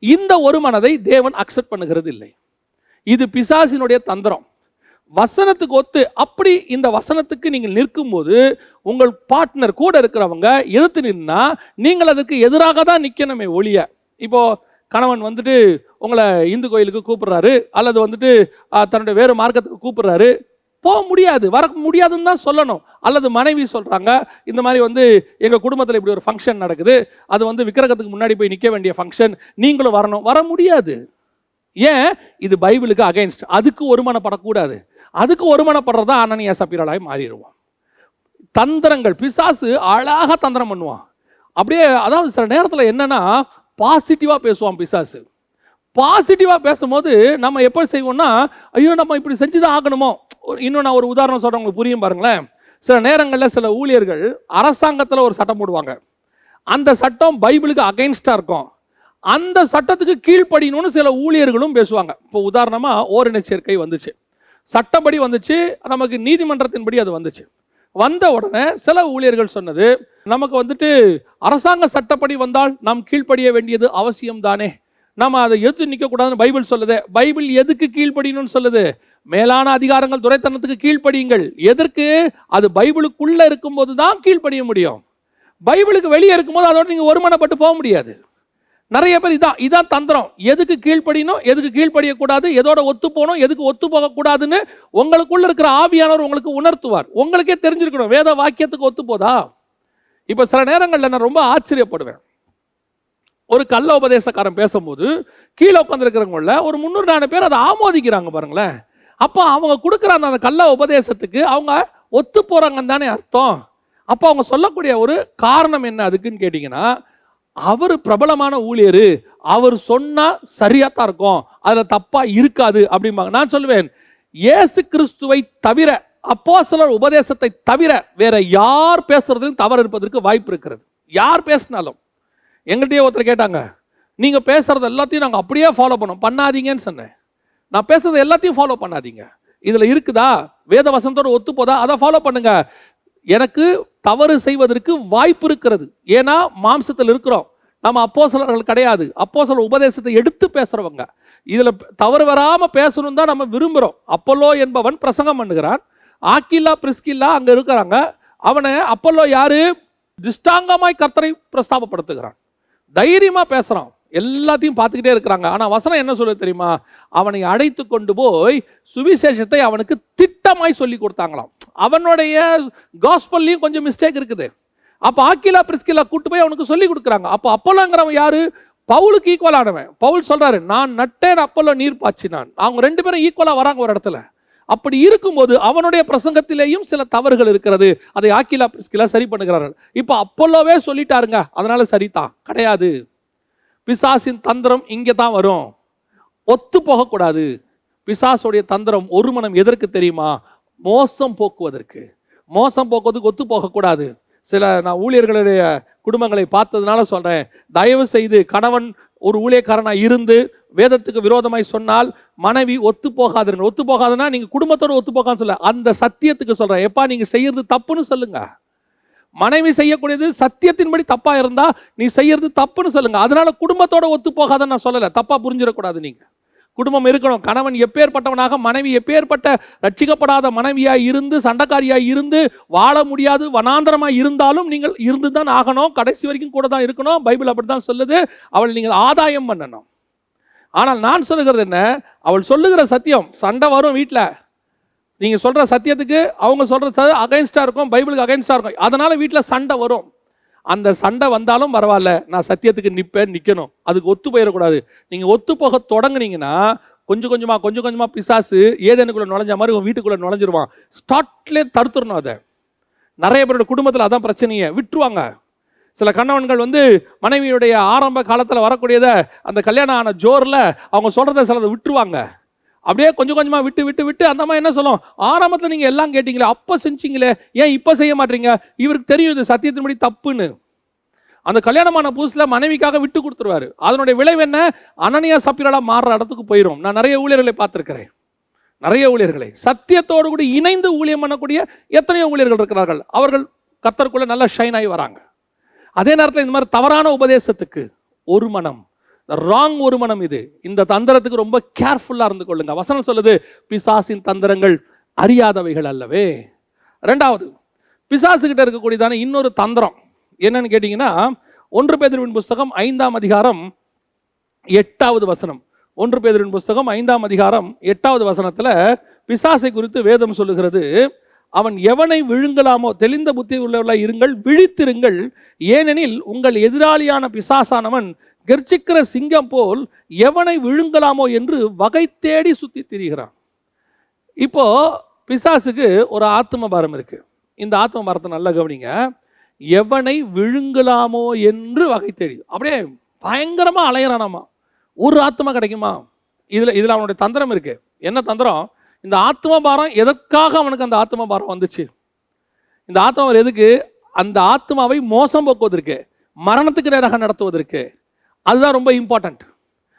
இந்த ஒரு மனதை தேவன் அக்செப்ட் பண்ணுகிறது இல்லை. இது பிசாசினுடைய தந்திரம். வசனத்துக்கு ஒத்து அப்படி இந்த வசனத்துக்கு நீங்கள் நிற்கும் போது உங்கள் பார்ட்னர் கூட இருக்கிறவங்க எதிர்த்து நின்னா நீங்கள் அதுக்கு எதிராக தான் நிற்கணுமே ஒழிய, இப்போ கணவன் உங்களை இந்து கோயிலுக்கு கூப்பிடுறாரு, அல்லது தன்னுடைய வேறு மார்க்கத்துக்கு கூப்பிடுறாரு, போக முடியாது, வர முடியாதுன்னு தான் சொல்லணும். அல்லது மனைவி சொல்றாங்க, இந்த மாதிரி எங்க குடும்பத்தில் இப்படி ஒரு ஃபங்க்ஷன் நடக்குது, அது விக்கிரகத்துக்கு முன்னாடி போய் நிற்க வேண்டிய ஃபங்க்ஷன், நீங்களும் வரணும், வர முடியாது. ஏன்? இது பைபிளுக்கு அகைன்ஸ்ட். அதுக்கு ஒருமனப்படக்கூடாது. அதுக்கு ஒருமனப்படுறதா அனனியா சப்பீராளாய் மாறிடுவான். தந்திரங்கள், பிசாசு அழகாக தந்திரம் பண்ணுவான். அப்படியே அதாவது சில நேரத்தில் என்னன்னா பாசிட்டிவா பேசுவான் பிசாசு. பாசிட்டிவா பேசும்போது நம்ம எப்படி செய்வோம்னா, ஐயோ நம்ம இப்படி செஞ்சுதான் ஆகணுமோ. இன்னும் நான் ஒரு உதாரணம் சொல்றேன், உங்களுக்கு புரியும் பாருங்களேன். சில நேரங்களில் சில ஊழியர்கள் அரசாங்கத்தில் ஒரு சட்டம் போடுவாங்க, அந்த சட்டம் பைபிளுக்கு அகைன்ஸ்டா இருக்கும், அந்த சட்டத்துக்கு கீழ்ப்படியணும்னு சில ஊழியர்களும் பேசுவாங்க. இப்போ உதாரணமா ஓரின சேர்க்கை வந்துச்சு, சட்டப்படி வந்துச்சு, நமக்கு நீதிமன்றத்தின்படி அது வந்துச்சு. வந்த உடனே சில ஊழியர்கள் சொன்னது, நமக்கு அரசாங்க சட்டப்படி வந்தால் நாம் கீழ்ப்படிய வேண்டியது அவசியம் தானே, நம்ம அதை எதிர்த்து நிற்கக்கூடாதுன்னு பைபிள் சொல்லுது. பைபிள் எதுக்கு கீழ்ப்படியணும்னு சொல்லுது? மேலான அதிகாரங்கள் துரைத்தனத்துக்கு கீழ்ப்படியுங்கள். எதற்கு? அது பைபிளுக்குள்ள இருக்கும்போது தான் கீழ்ப்படிய முடியும். பைபிளுக்கு வெளியே இருக்கும்போது அதோட நீங்க ஒருமனப்பட்டு போக முடியாது. நிறைய பேர் இதான் தந்திரம். எதுக்கு கீழ்ப்படியணும், எதுக்கு கீழ்ப்படியக்கூடாது, எதோட ஒத்து போகணும், எதுக்கு ஒத்து போகக்கூடாதுன்னு உங்களுக்குள்ள இருக்கிற ஆவியானவர் உங்களுக்கு உணர்த்துவார். உங்களுக்கே தெரிஞ்சிருக்கணும் வேத வாக்கியத்துக்கு ஒத்து போதா. இப்போ சில நேரங்களில் நான் ரொம்ப ஆச்சரியப்படுவேன். ஒரு கள்ள உபதேசக்காரன் பேசும்போது கீழே உட்காந்துருக்கிறவங்கள ஒரு 300-400 பேர் அதை ஆமோதிக்கிறாங்க பாருங்களேன். அப்போ அவங்க கொடுக்குற அந்த கள்ள உபதேசத்துக்கு அவங்க ஒத்து போறாங்கன்னு தானே அர்த்தம். அப்போ அவங்க சொல்லக்கூடிய ஒரு காரணம் என்ன அதுக்குன்னு கேட்டிங்கன்னா, அவர் பிரபலமான ஊழியர், அவர் சொன்னா சரியாத்தான் இருக்கும், அதுல தப்பா இருக்காது அப்படிம்பாங்க. நான் சொல்லுவேன், இயேசு கிறிஸ்துவை தவிர, அப்போஸ்தலர் உபதேசத்தை தவிர வேற யார் பேசுறதுக்கு தவறு இருப்பதற்கு வாய்ப்பு இருக்கிறது. யார் பேசினாலும் எங்கள்கிட்டயே ஒருத்தர் கேட்டாங்க, நீங்கள் பேசுகிறது எல்லாத்தையும் நாங்கள் அப்படியே ஃபாலோ பண்ணாதீங்கன்னு சொன்னேன். நான் பேசுறது எல்லாத்தையும் ஃபாலோ பண்ணாதீங்க, இதில் இருக்குதா வேத வசனத்தோடு ஒத்து போதா அதை ஃபாலோ பண்ணுங்க. எனக்கு தவறு செய்வதற்கு வாய்ப்பு இருக்கிறது, ஏன்னா மாம்சத்தில் இருக்கிறோம். நம்ம அப்போஸ்தலர்கள் கிடையாது, அப்போஸ்தலர் உபதேசத்தை எடுத்து பேசுறவங்க. இதில் தவறு வராமல் பேசணும் தான் நம்ம விரும்புகிறோம். அப்போலோ என்பவன் பிரசங்கம் பண்ணுகிறான், ஆக்கில்லா பிரிஸ்கில்லா அங்கே இருக்கிறாங்க. அவனை அப்போலோ யாரு? திஷ்டாங்கமாய் கர்த்தரை பிரஸ்தாபப்படுத்துகிறான், தைரியமாக பேசுகிறான், எல்லாத்தையும் பார்த்துக்கிட்டே இருக்கிறாங்க. ஆனால் வசனம் என்ன சொல்ல தெரியுமா? அவனை அழைத்து கொண்டு போய் சுவிசேஷத்தை அவனுக்கு திட்டமாய் சொல்லி கொடுத்தாங்களாம். அவனுடைய காஸ்பல்லையும் கொஞ்சம் மிஸ்டேக் இருக்குது. அப்போ ஆக்கிலா பிரிஸ்கில்லா கூட்டு போய் அவனுக்கு சொல்லி கொடுக்குறாங்க. அப்போ அப்போலோங்கிறவன் யாரு? பவுலுக்கு ஈக்குவலானவன். பவுல் சொல்றாரு, நான் நட்டேன், அப்போலோ நீர் பாய்ச்சினான். அவங்க ரெண்டு பேரும் ஈக்குவலா வராங்க ஒரு இடத்துல. அப்படி இருக்கும்போது அவனுடைய பிரசங்கத்திலேயும் சில தவறுகள் இருக்கிறது. அதை ஆக்கிலா பிரிஸ்கில்லா சரி பண்ணுகிறார்கள். இப்போ அப்போலோவே சொல்லிட்டாருங்க, அதனால சரிதான் கிடையாது. பிசாசின் தந்திரம் இங்கே தான் வரும், ஒத்து போகக்கூடாது. பிசாசுடைய தந்திரம் ஒரு மனம் எதற்கு தெரியுமா? மோசம் போக்குவதற்கு. மோசம் போக்குவதற்கு ஒத்து போகக்கூடாது. சில நான் ஊழியர்களுடைய குடும்பங்களை பார்த்ததுனால சொல்கிறேன், தயவு செய்து கணவன் ஒரு ஊழியக்காரனாக இருந்து வேதத்துக்கு விரோதமாய் சொன்னால் மனைவி ஒத்து போகாதுங்க. ஒத்து போகாதுன்னா நீங்கள் குடும்பத்தோடு ஒத்து போகான்னு சொல்ல, அந்த சத்தியத்துக்கு சொல்கிறேன். எப்பா நீங்கள் செய்யறது தப்புன்னு சொல்லுங்க. மனைவி செய்யக்கூடியது சத்தியத்தின்படி தப்பா இருந்தா நீ செய்யறது தப்புன்னு சொல்லுங்க. அதனால குடும்பத்தோட ஒத்து போகாதன்னு நான் சொல்லலை, தப்பா புரிஞ்சிடக்கூடாது. நீங்க குடும்பம் இருக்கணும். கணவன் எப்பேற்பட்டவனாக, மனைவி எப்பேற்பட்ட ரட்சிக்கப்படாத மனைவியாய் இருந்து சண்டைக்காரியாய் இருந்து வாழ முடியாது வனாந்தரமாய் இருந்தாலும் நீங்கள் இருந்து தான் ஆகணும். கடைசி வரைக்கும் கூட தான் இருக்கணும். பைபிள் அப்படித்தான் சொல்லுது. அவள் நீங்கள் ஆதாயம் பண்ணணும். ஆனால் நான் சொல்லுகிறது என்ன? அவள் சொல்லுகிற சத்தியம், சண்டை வரும் வீட்டில். நீங்க சொல்ற சத்தியத்துக்கு அவங்க சொல்றது அகைன்ஸ்டா இருக்கும், பைபிளுக்கு அகைன்ஸ்டா இருக்கும். அதனால வீட்டில் சண்டை வரும். அந்த சண்டை வந்தாலும் பரவாயில்ல, நான் சத்தியத்துக்கு நிற்கணும். அதுக்கு ஒத்து போயிடக்கூடாது. நீங்க ஒத்து போக தொடங்குனீங்கன்னா கொஞ்சம் கொஞ்சமா பிசாசு ஏதேனுக்குள்ள நுழைஞ்ச மாதிரி உங்க வீட்டுக்குள்ள நுழைஞ்சிருவான். ஸ்டார்ட்லேயே தடுத்துடணும். அதை நிறைய பேரோட குடும்பத்தில் அதான் பிரச்சனையே, விட்டுருவாங்க. சில கணவன்கள் மனைவியுடைய ஆரம்ப காலத்தில் வரக்கூடியதை அந்த கல்யாணம் ஆன ஜோரில் அவங்க சொல்றதை சிலதை விட்டுருவாங்க. அப்படியே கொஞ்சம் கொஞ்சமாக விட்டு அந்த மாதிரி என்ன சொல்லும், ஆரம்பத்தில் நீங்கள் எல்லாம் கேட்டீங்களே, அப்போ செஞ்சீங்களே, ஏன் இப்போ செய்ய மாட்டீங்க? இவருக்கு தெரியும் இது சத்தியத்தின்படி தப்புன்னு. அந்த கல்யாணமான புதுசில் மனைவிக்காக விட்டு கொடுத்துருவாரு. அதனுடைய விளைவு என்ன? அனனியா சப்பீராலாக மாறுற இடத்துக்கு போயிடும். நான் நிறைய ஊழியர்களை பார்த்துருக்கிறேன். நிறைய ஊழியர்களை சத்தியத்தோடு கூட இணைந்து ஊழியம் பண்ணக்கூடிய எத்தனையோ ஊழியர்கள் இருக்கிறார்கள். அவர்கள் கர்த்தருக்குள்ள நல்லா ஷைன் ஆகி வராங்க. அதே நேரத்தில் இந்த மாதிரி தவறான உபதேசத்துக்கு ஒரு மனம், ராங் ஒரு மனம், இது இந்த தந்திரத்துக்கு ரொம்ப கேர்ஃபுல்லா இருந்து கொள்ளுங்க. வசனம் சொல்லுது, பிசாசின் தந்திரங்கள் அறியாதவைகள் அல்லவே. ரெண்டாவது, பிசாசு கிட்ட இருக்கக்கூடியதான இன்னொரு தந்திரம் என்னன்னு கேட்டீங்கன்னா, 1 பேதுருவின் புஸ்தகம் 5ஆம் அதிகாரம் 8வது வசனம். 1 பேதுருவின் புஸ்தகம் 5ஆம் அதிகாரம் 8வது வசனத்துல பிசாசை குறித்து வேதம் சொல்லுகிறது, அவன் எவனை விழுங்கலாமோ தெளிந்த புத்தி உள்ளவர்களாய் இருங்கள், விழித்திருங்கள், ஏனெனில் உங்கள் எதிராளியான பிசாசானவன் கர்ஜிக்கிற சிங்கம் போல் எவனை விழுங்கலாமோ என்று வகை தேடி சுத்தி திரிகிறான். இப்போ பிசாசுக்கு ஒரு ஆத்ம பாரம் இருக்கு. இந்த ஆத்ம பாரத்தை நல்லா கவனிங்க. எவனை விழுங்கலாமோ என்று வகை தேடி அப்படியே பயங்கரமா அலையறானாமா. ஒரு ஆத்மா கிடைக்குமா? இதுல அவனுடைய தந்திரம் இருக்கு. என்ன தந்திரம்? இந்த ஆத்ம பாரம் எதற்காக அவனுக்கு அந்த ஆத்ம பாரம் வந்துச்சு? இந்த ஆத்மா எதுக்கு? அந்த ஆத்மாவை மோசம் போக்குவதற்கு, மரணத்துக்கு நேராக நடத்துவதற்கு. அதுதான் ரொம்ப இம்பார்ட்டன்ட்.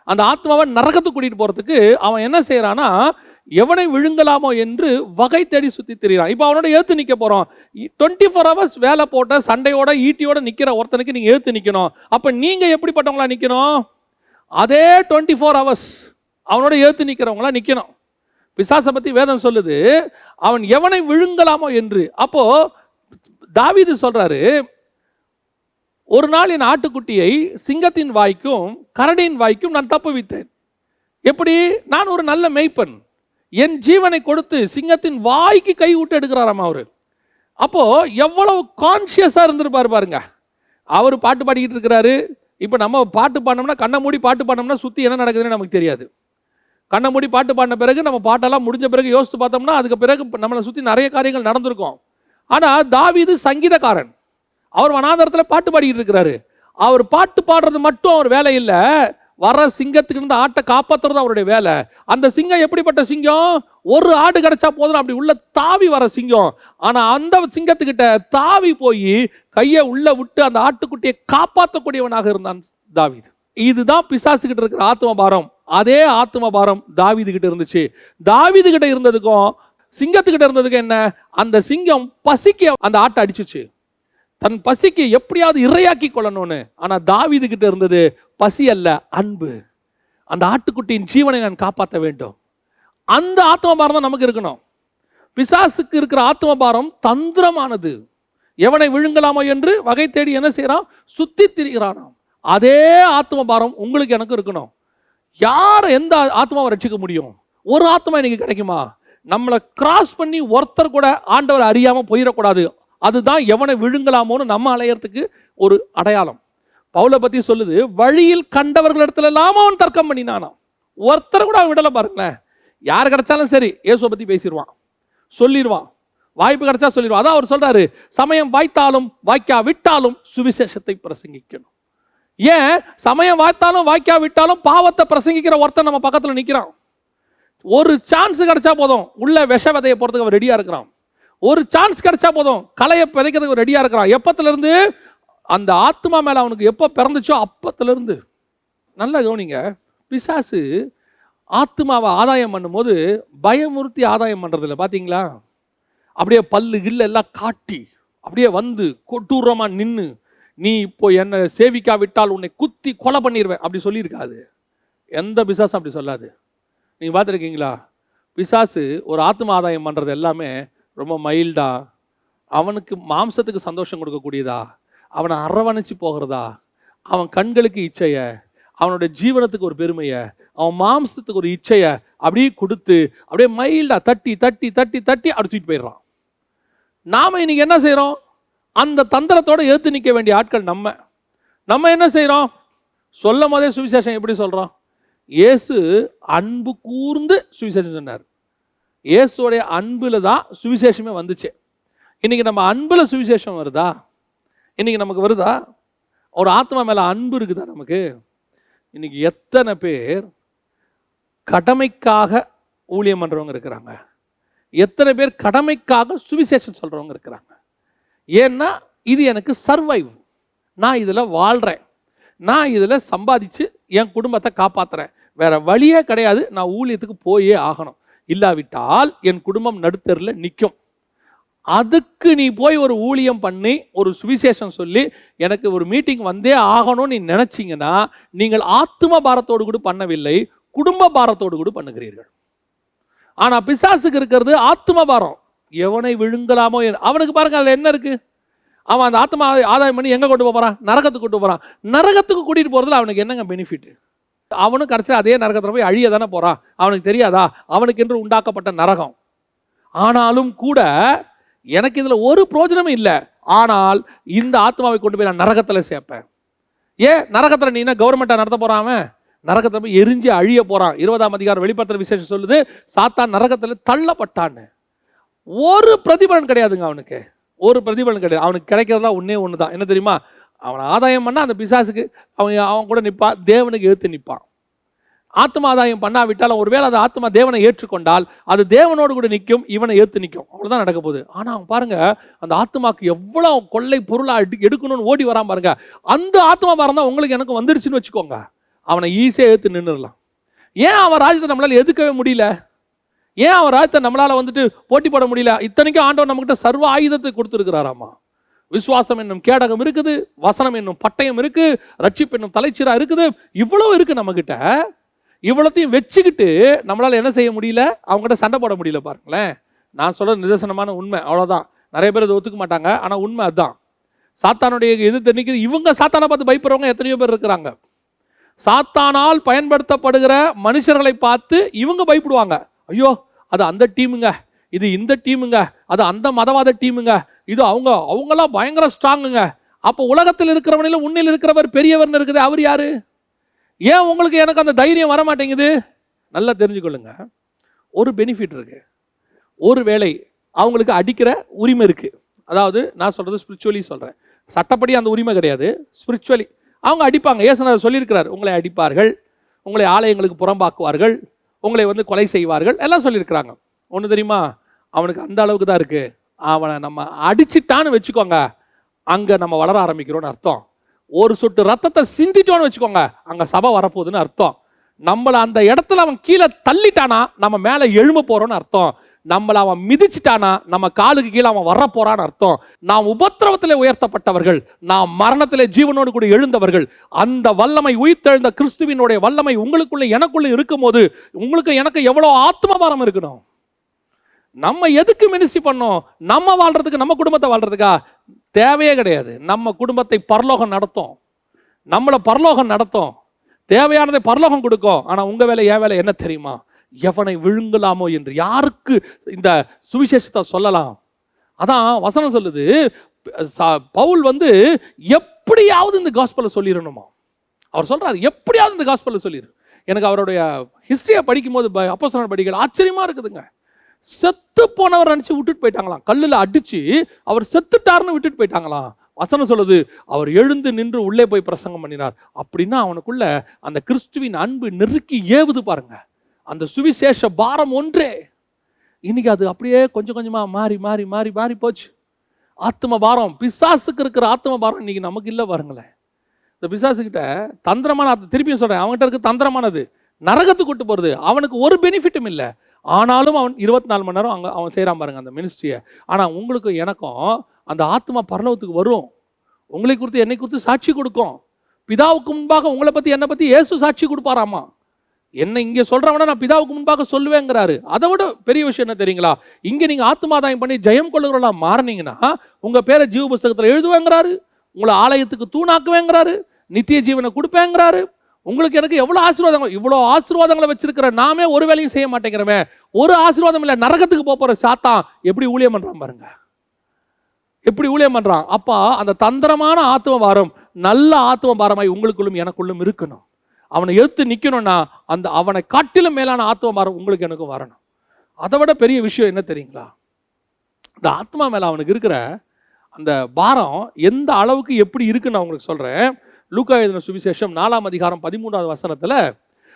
அந்த ஆத்மாவை நரகத்துக்கு கூட்டிட்டு போறதுக்கு அவன் என்ன செய்யறானா, எவனை விழுங்கலாமோ என்று வகை தேடி சுத்தி திரிகிறான். இப்போ அவனோட ஏத்து நிக்க போறோம். 24 hours வேலை போட்ட சண்டையோட ஈட்டியோட நிக்கிற ஒருத்தனுக்கு நீங்க ஏத்து நிக்கணும். அப்ப நீங்க எப்படிப்பட்டவங்களா நிக்கணும்? அதே 24 hours அவனோட ஏத்து நிக்கிறவங்களா நிக்கணும். பிசாசை பத்தி வேதம் சொல்லுது, அவன் எவனை விழுங்கலாமோ என்று. அப்போ தாவீது சொல்றாரு, ஒரு நாள் என் ஆட்டுக்குட்டியை சிங்கத்தின் வாய்க்கும் கரடியின் வாய்க்கும் நான் தப்புவித்தேன். எப்படி? நான் ஒரு நல்ல மேய்ப்பன், என் ஜீவனை கொடுத்து சிங்கத்தின் வாய்க்கு கை விட்டு எடுக்கிறாராம் அவரு. அப்போ எவ்வளவு கான்சியஸா இருந்திருப்பாரு பாருங்க. அவரு பாட்டு பாடிக்கிட்டு இருக்கிறாரு. இப்போ நம்ம பாட்டு பாடினோம்னா, கண்ணை மூடி பாட்டு பாடினோம்னா சுத்தி என்ன நடக்குதுன்னு நமக்கு தெரியாது. கண்ணை மூடி பாட்டு பாடின பிறகு, நம்ம பாட்டெல்லாம் முடிஞ்ச பிறகு யோசித்து பார்த்தோம்னா அதுக்கு பிறகு நம்மளை சுற்றி நிறைய காரியங்கள் நடந்திருக்கும். ஆனால் தாவீது சங்கீதக்காரன், அவர் வனாந்தரத்தில் பாட்டு பாடிக்கிட்டு இருக்கிறாரு. அவர் பாட்டு பாடுறது மட்டும் அவர் வேலை இல்லை, வர சிங்கத்துக்கு இருந்து ஆட்டை காப்பாத்துறது அவருடைய வேலை. அந்த சிங்கம் எப்படிப்பட்ட சிங்கம்? ஒரு ஆடு கிடைச்சா போதும் அப்படி உள்ள தாவி வர சிங்கம். ஆனா அந்த சிங்கத்துக்கிட்ட தாவி போய் கையை உள்ள விட்டு அந்த ஆட்டுக்குட்டியை காப்பாற்றக்கூடியவனாக இருந்தான் தாவீது. இதுதான் பிசாசுகிட்ட இருக்கிற ஆத்ம பாரம். அதே ஆத்ம பாரம் தாவீது கிட்ட இருந்துச்சு. தாவீது கிட்ட இருந்ததுக்கும் சிங்கத்துக்கிட்ட இருந்ததுக்கும் என்ன? அந்த சிங்கம் பசிக்கு அந்த ஆட்டை அடிச்சுச்சு, தன் பசிக்கு எப்படியாவது இரையாக்கி கொள்ளணும்னு. ஆனா தாவீது கிட்ட இருந்தது பசி அல்ல, அன்பு. அந்த ஆட்டுக்குட்டியின் ஜீவனை நான் காப்பாற்ற வேண்டும். அந்த ஆத்ம பாரம் தான் நமக்கு இருக்கணும். பிசாசுக்கு இருக்கிற ஆத்ம பாரம் தந்திரமானது. எவனை விழுங்கலாமோ என்று வகை தேடி என்ன செய்யறான்? சுத்தி திரிகிறானாம். அதே ஆத்ம பாரம் உங்களுக்கு எனக்கு இருக்கணும். யார் எந்த ஆத்மாவை ரட்சிக்க முடியும்? ஒரு ஆத்மா இன்னைக்கு கிடைக்குமா? நம்மளை கிராஸ் பண்ணி ஒருத்தர் கூட ஆண்டவர் அறியாம போயிடக்கூடாது. அதுதான் எவனை விழுங்கலாமோன்னு நம்ம அலையறதுக்கு ஒரு அடையாளம். பவுலை பத்தி சொல்லுது, வழியில் கண்டவர்களிடத்துல எல்லாம் அவன் தர்க்கம் பண்ணினானாம். ஒருத்தர் கூட அவன் விடல. பாருங்களேன், யார் கிடைச்சாலும் சரி இயேசுவை பத்தி பேசிடுவான், சொல்லிடுவான், வாய்ப்பு கிடைச்சா சொல்லிடுவான். அதான் அவர் சொல்றாரு, சமயம் வாய்த்தாலும் வாய்க்கா விட்டாலும் சுவிசேஷத்தை பிரசங்கிக்கணும். ஏன் சமயம் வாய்த்தாலும் வாய்க்கா விட்டாலும் பாவத்தை பிரசங்கிக்கிற ஒருத்தர் நம்ம பக்கத்துல நிக்கிறான். ஒரு சான்ஸ் கிடைச்சா போதும் உள்ள விஷ விதையை போறதுக்கு அவன் ரெடியா இருக்கிறான். ஒரு சான்ஸ் கிடைச்சா போதும் களையை விதைக்கிறதுக்கு ரெடியா இருக்கிறான். எப்பத்துல இருந்து? அந்த ஆத்மா மேல அவனுக்கு எப்போ பிறந்துச்சோ அப்பத்துல இருந்து. நல்லா கவனிங்க, பிசாசு ஆத்மாவை ஆதாயம் பண்ணும்போது பயமுறுத்தி ஆதாயம் பண்றது இல்லை. பாத்தீங்களா? அப்படியே பல்லு கில்ல எல்லாம் காட்டி அப்படியே வந்து கொட்டூரமா நின்று, நீ இப்போ என்னை சேவிக்காவிட்டால் உன்னை குத்தி கொலை பண்ணிடுவேன் அப்படி சொல்லியிருக்காது. எந்த பிசாசும் அப்படி சொல்லாது. நீங்க பார்த்துருக்கீங்களா? பிசாசு ஒரு ஆத்ம ஆதாயம் பண்றது எல்லாமே ரொம்ப மைல்டா, அவனுக்கு மாம்சத்துக்கு சந்தோஷம் கொடுக்கக்கூடியதா, அவனை அரவணைச்சு போகிறதா, அவன் கண்களுக்கு இச்சைய, அவனுடைய ஜீவனத்துக்கு ஒரு பெருமையை, அவன் மாம்சத்துக்கு ஒரு இச்சையை அப்படியே கொடுத்து அப்படியே மைல்டா தட்டி தட்டி தட்டி தட்டி அடிச்சுட்டு போயிடுறான். நாம இன்னைக்கு என்ன செய்யறோம்? அந்த தந்திரத்தோட எதிர்த்து நிற்க வேண்டிய ஆட்கள் நம்ம என்ன செய்யறோம்? சொல்லும் போதே சுவிசேஷம் எப்படி சொல்றோம்? இயேசு அன்பு கூர்ந்து சுவிசேஷம் சொன்னார். இயேசுடைய அன்புல தான் சுவிசேஷமே வந்துச்சு. இன்னைக்கு நம்ம அன்புல சுவிசேஷம் வருதா? இன்னைக்கு நமக்கு வருதா? ஒரு ஆத்மா மேல அன்பு இருக்குதா நமக்கு? இன்னைக்கு எத்தனை பேர் கடமைக்காக ஊழியம் பண்றவங்க இருக்கிறாங்க, எத்தனை பேர் கடமைக்காக சுவிசேஷம் சொல்றவங்க இருக்கிறாங்க. ஏன்னா இது எனக்கு சர்வைவ், நான் இதில் வாழ்கிறேன், நான் இதில் சம்பாதிச்சு என் குடும்பத்தை காப்பாற்றுறேன், வேற வழியே கிடையாது, நான் ஊழியத்துக்கு போயே ஆகணும், இல்லாவிட்டால் என் குடும்பம் நடுத்தரில் நிற்கும். அதுக்கு நீ போய் ஒரு ஊழியம் பண்ணி ஒரு சுவிசேஷம் சொல்லி எனக்கு ஒரு மீட்டிங் வந்தே ஆகணும்னு நீ நினைச்சிங்கன்னா நீங்கள் ஆத்ம பாரத்தோடு கூட பண்ணவில்லை, குடும்ப பாரத்தோடு கூட பண்ணுகிறீர்கள். ஆனா பிசாசுக்கு இருக்கிறது ஆத்ம பாரம். எவனை விழுங்கலாமோ அவனுக்கு பாருங்க அதுல என்ன இருக்கு? அவன் அந்த ஆத்மா ஆதாயம் பண்ணி எங்க கொண்டு போறான்? நரகத்துக்கு கொண்டு போறான். நரகத்துக்கு கூட்டிட்டு போறதுல அவனுக்கு என்னங்க பெனிஃபிட்? அவனும் கடைசியில் அதே நரகத்துல போய் அழிய தானே போறான். அவனுக்கு தெரியாதா அவனுக்கு என்று உண்டாக்கப்பட்ட நரகம்? ஆனாலும் கூட எனக்கு இதுல ஒரு பிரயோஜனமும் இல்லை. ஆனால் இந்த ஆத்மாவை கொண்டு போய் நான் நரகத்துல சேர்ப்பேன். ஏன் நரகத்துல நீ என்ன கவர்மெண்டா நடத்த போறான்? நரகத்துல போய் எரிஞ்சு அழிய போறான். 20ஆம் அதிகாரம் வெளிப்படுத்துற விசேஷம் சொல்லுது, சாத்தான் நரகத்துல தள்ளப்பட்டான்னு. ஒரு பிரதிபலன் கிடையாதுங்க அவனுக்கு, ஒரு பிரதிபலன் கிடையாது. அவனுக்கு கிடைக்கிறதா ஒன்னே ஒண்ணுதான், என்ன தெரியுமா? அவனை ஆதாயம் பண்ணா அந்த பிசாசுக்கு அவன் கூட நிற்பான், தேவனுக்கு எதிர்த்து நிற்பான். ஆத்மா ஆதாயம் பண்ணாவிட்டாலும் ஒருவேளை அந்த ஆத்மா தேவனை ஏற்றுக்கொண்டால் அது தேவனோடு கூட நிற்கும், இவனை ஏற்று நிற்கும். அவ்வளவுதான் நடக்க போகுது. ஆனா அவன் பாருங்க, அந்த ஆத்மாக்கு எவ்வளவு கொள்ளை பொருளா எடுக்கணும்னு ஓடி வரான் பாருங்க. அந்த ஆத்மா பாருங்க உங்களுக்கு எனக்கு வந்துடுச்சுன்னு வச்சுக்கோங்க, அவனை ஈஸியா ஏற்று நின்றுடலாம். ஏன் அவன் ராஜ்யத்தை நம்மளால எதுக்கவே முடியல? ஏன் அவன் ராஜ்யத்தை நம்மளால போட்டி போட முடியல? இத்தனைக்கும் ஆண்டவர் நம்மகிட்ட சர்வ ஆயுதத்தை கொடுத்துருக்கிறாராமா. விசுவாசம் என்னும் கேடகம் இருக்குது, வசனம் என்னும் பட்டயம் இருக்கு, ரட்சிப்பு என்னும் தலைச்சீரா இருக்குது, இவ்வளவு இருக்கு நம்ம கிட்ட. இவ்வளத்தையும் வச்சுக்கிட்டு நம்மளால என்ன செய்ய முடியல? அவங்ககிட்ட சண்டை போட முடியல. பாருங்களேன், நான் சொல்ற நிதர்சனமான உண்மை, அவ்வளவுதான். நிறைய பேர் அதை ஒத்துக்க மாட்டாங்க, ஆனா உண்மை அதுதான். சாத்தானுடைய எதிர்த்து நிற்கிறது. இவங்க சாத்தானை பார்த்து பயப்படுறவங்க எத்தனையோ பேர் இருக்கிறாங்க. சாத்தானால் பயன்படுத்தப்படுகிற மனுஷர்களை பார்த்து இவங்க பயப்படுவாங்க. ஐயோ அது அந்த டீமுங்க, இது இந்த டீமுங்க, அது அந்த மதவாத டீமுங்க, இது அவங்கெல்லாம் பயங்கர ஸ்ட்ராங்குங்க. அப்போ உலகத்தில் இருக்கிறவனில உன்னில் இருக்கிறவர் பெரியவர் இருக்குது. அவர் யாரு? ஏன் உங்களுக்கு எனக்கு அந்த தைரியம் வர மாட்டேங்குது? நல்லா தெரிஞ்சுக்கொள்ளுங்க, ஒரு பெனிஃபிட் இருக்கு. ஒரு வேளை அவங்களுக்கு அடிக்கிற உரிமை இருக்கு. அதாவது நான் சொல்றது ஸ்பிரிச்சுவலி சொல்றேன், சட்டப்படி அந்த உரிமை கிடையாது. ஸ்பிரிச்சுவலி அவங்க அடிப்பாங்க. ஏசுநாதர் சொல்லியிருக்கிறார், உங்களை அடிப்பார்கள், உங்களை ஆலயங்களுக்கு புறம்பாக்குவார்கள், உங்களை வந்து கொலை செய்வார்கள், எல்லாம் சொல்லியிருக்கிறாங்க. ஒன்று தெரியுமா, அவனுக்கு அந்த அளவுக்கு தான் இருக்குது. அவனை நம்ம அடிச்சிட்டான்னு வச்சுக்கோங்க, அங்கே நம்ம வளர ஆரம்பிக்கிறோன்னு அர்த்தம். ஒரு சொட்டு ரத்தத்தை சிந்திட்டோன்னு வச்சுக்கோங்க, அங்கே சபை வரப்போகுதுன்னு அர்த்தம். நம்மளை அந்த இடத்துல அவன் கீழே தள்ளிட்டானா நம்ம மேலே எழும்ப போகிறோன்னு அர்த்தம். நம்மளை அவன் மிதிச்சிட்டானா நம்ம காலுக்கு கீழே அவன் வர போறான்னு அர்த்தம். நாம் உபத்திரவத்திலே உயர்த்தப்பட்டவர்கள், நாம் மரணத்திலே ஜீவனோடு கூட எழுந்தவர்கள். அந்த வல்லமை, உயிர்த்தெழுந்த கிறிஸ்துவினுடைய வல்லமை உங்களுக்குள்ள எனக்குள்ள இருக்கும் போது உங்களுக்கு எனக்கு எவ்வளவு ஆத்மபாரம் இருக்கணும். நம்ம எதுக்கு மினிஸ்ட்ரி பண்ணோம்? நம்ம வாழ்றதுக்கு, நம்ம குடும்பத்தை வாழ்றதுக்கா? தேவையே கிடையாது. நம்ம குடும்பத்தை பரலோகம் நடத்தும், நம்மளை பரலோகம் நடத்தும், தேவையானதை பரலோகம் கொடுக்கும். ஆனா உங்க வேலை, என் வேலை என்ன தெரியுமா? எவனை விழுங்கலாமோ என்று யாருக்கு இந்த சுவிசேஷத்தை சொல்லலாம். அதான் வசனம் சொல்லுது, பவுல் வந்து எப்படியாவது இந்த காஸ்பலை சொல்லிடணுமா. அவர் சொல்றாரு எப்படியாவது இந்த காஸ்பலை சொல்லிடு. எனக்கு அவருடைய ஹிஸ்டரியை படிக்கும்போது, அப்போஸ்தலர் படிக்கிற ஆச்சரியமா இருக்குதுங்க. செத்து போனவர் நினைச்சு விட்டுட்டு போயிட்டாங்களாம், கல்லுல அடிச்சு அவர் செத்துட்டாருன்னு விட்டுட்டு போயிட்டாங்களாம். வசனம் சொல்லுது அவர் எழுந்து நின்று உள்ளே போய் பிரசங்கம் பண்ணினார். அப்படின்னா அவனுக்குள்ள அந்த கிறிஸ்துவின் அன்பு நெருக்கி ஏவுது பாருங்க. அந்த சுவிசேஷ பாரம் ஒன்றே. இன்னைக்கு அது அப்படியே கொஞ்சம் கொஞ்சமா மாறி மாறி மாறி மாறி போச்சு. ஆத்ம பாரம், பிசாசுக்கு இருக்கிற ஆத்ம பாரம் இன்னைக்கு நமக்கு இல்லை பாருங்களேன். இந்த பிசாசுக்கிட்ட தந்திரமான, திருப்பியும் சொல்றேன், அவன்கிட்ட இருக்கு தந்திரமானது, நரகத்துக்கு கூட்டு போறது. அவனுக்கு ஒரு பெனிஃபிட்டும் இல்லை. ஆனாலும் அவன் 24 மணி நேரம் அவன் செய்கிறான் பாருங்க அந்த மினிஸ்ட்ரியை. ஆனால் உங்களுக்கும் எனக்கும் அந்த ஆத்மா பரலோகத்துக்கு வரும். உங்களை குறித்து என்னை குறித்து சாட்சி கொடுக்கும். பிதாவுக்கு முன்பாக உங்களை பற்றி என்னை பற்றி இயேசு சாட்சி கொடுப்பாராமா. என்ன இங்கே சொல்கிறவன நான் பிதாவுக்கு முன்பாக சொல்லுவேங்கிறாரு. அதை விட பெரிய விஷயம் என்ன தெரியுங்களா? இங்கே நீங்கள் ஆத்மாதாயம் பண்ணி ஜெயம் கொள்ளுகிறவங்களா மாறினீங்கன்னா உங்கள் பேரை ஜீவ புஸ்தகத்தில் எழுதுவேங்கிறாரு, உங்களை ஆலயத்துக்கு தூணாக்குவேங்கிறாரு, நித்திய ஜீவனை கொடுப்பேங்கிறாரு. உங்களுக்கு எனக்கு எவ்வளோ ஆசீர்வாதங்கள், இவ்வளோ ஆசீர்வாதங்களை வச்சிருக்கிற நாமே ஒரு வேலையும் செய்ய மாட்டேங்கிறமே. ஒரு ஆசீர்வாதம் இல்லை, நரகத்துக்கு போகிற சாத்தான் எப்படி ஊழியம் பண்ணுறான் பாருங்க, எப்படி ஊழியம் பண்ணுறான். அப்போ அந்த தந்திரமான ஆத்ம பாரம் நல்ல ஆத்ம பாரமாய் உங்களுக்குள்ளும் எனக்குள்ளும் இருக்கணும். அவனை எடுத்து நிற்கணும்னா அந்த அவனை காட்டிலும் மேலான ஆத்ம பாரம் உங்களுக்கு எனக்கும் வரணும். அதை விட பெரிய விஷயம் என்ன தெரியுங்களா? இந்த ஆத்மா மேலே அவனுக்கு இருக்கிற அந்த பாரம் எந்த அளவுக்கு எப்படி இருக்குன்னு நான் உங்களுக்கு சொல்கிறேன். லூக்கா எழுதின சுவிசேஷம் 4ஆம் அதிகாரம் 13வது வசனத்தில்,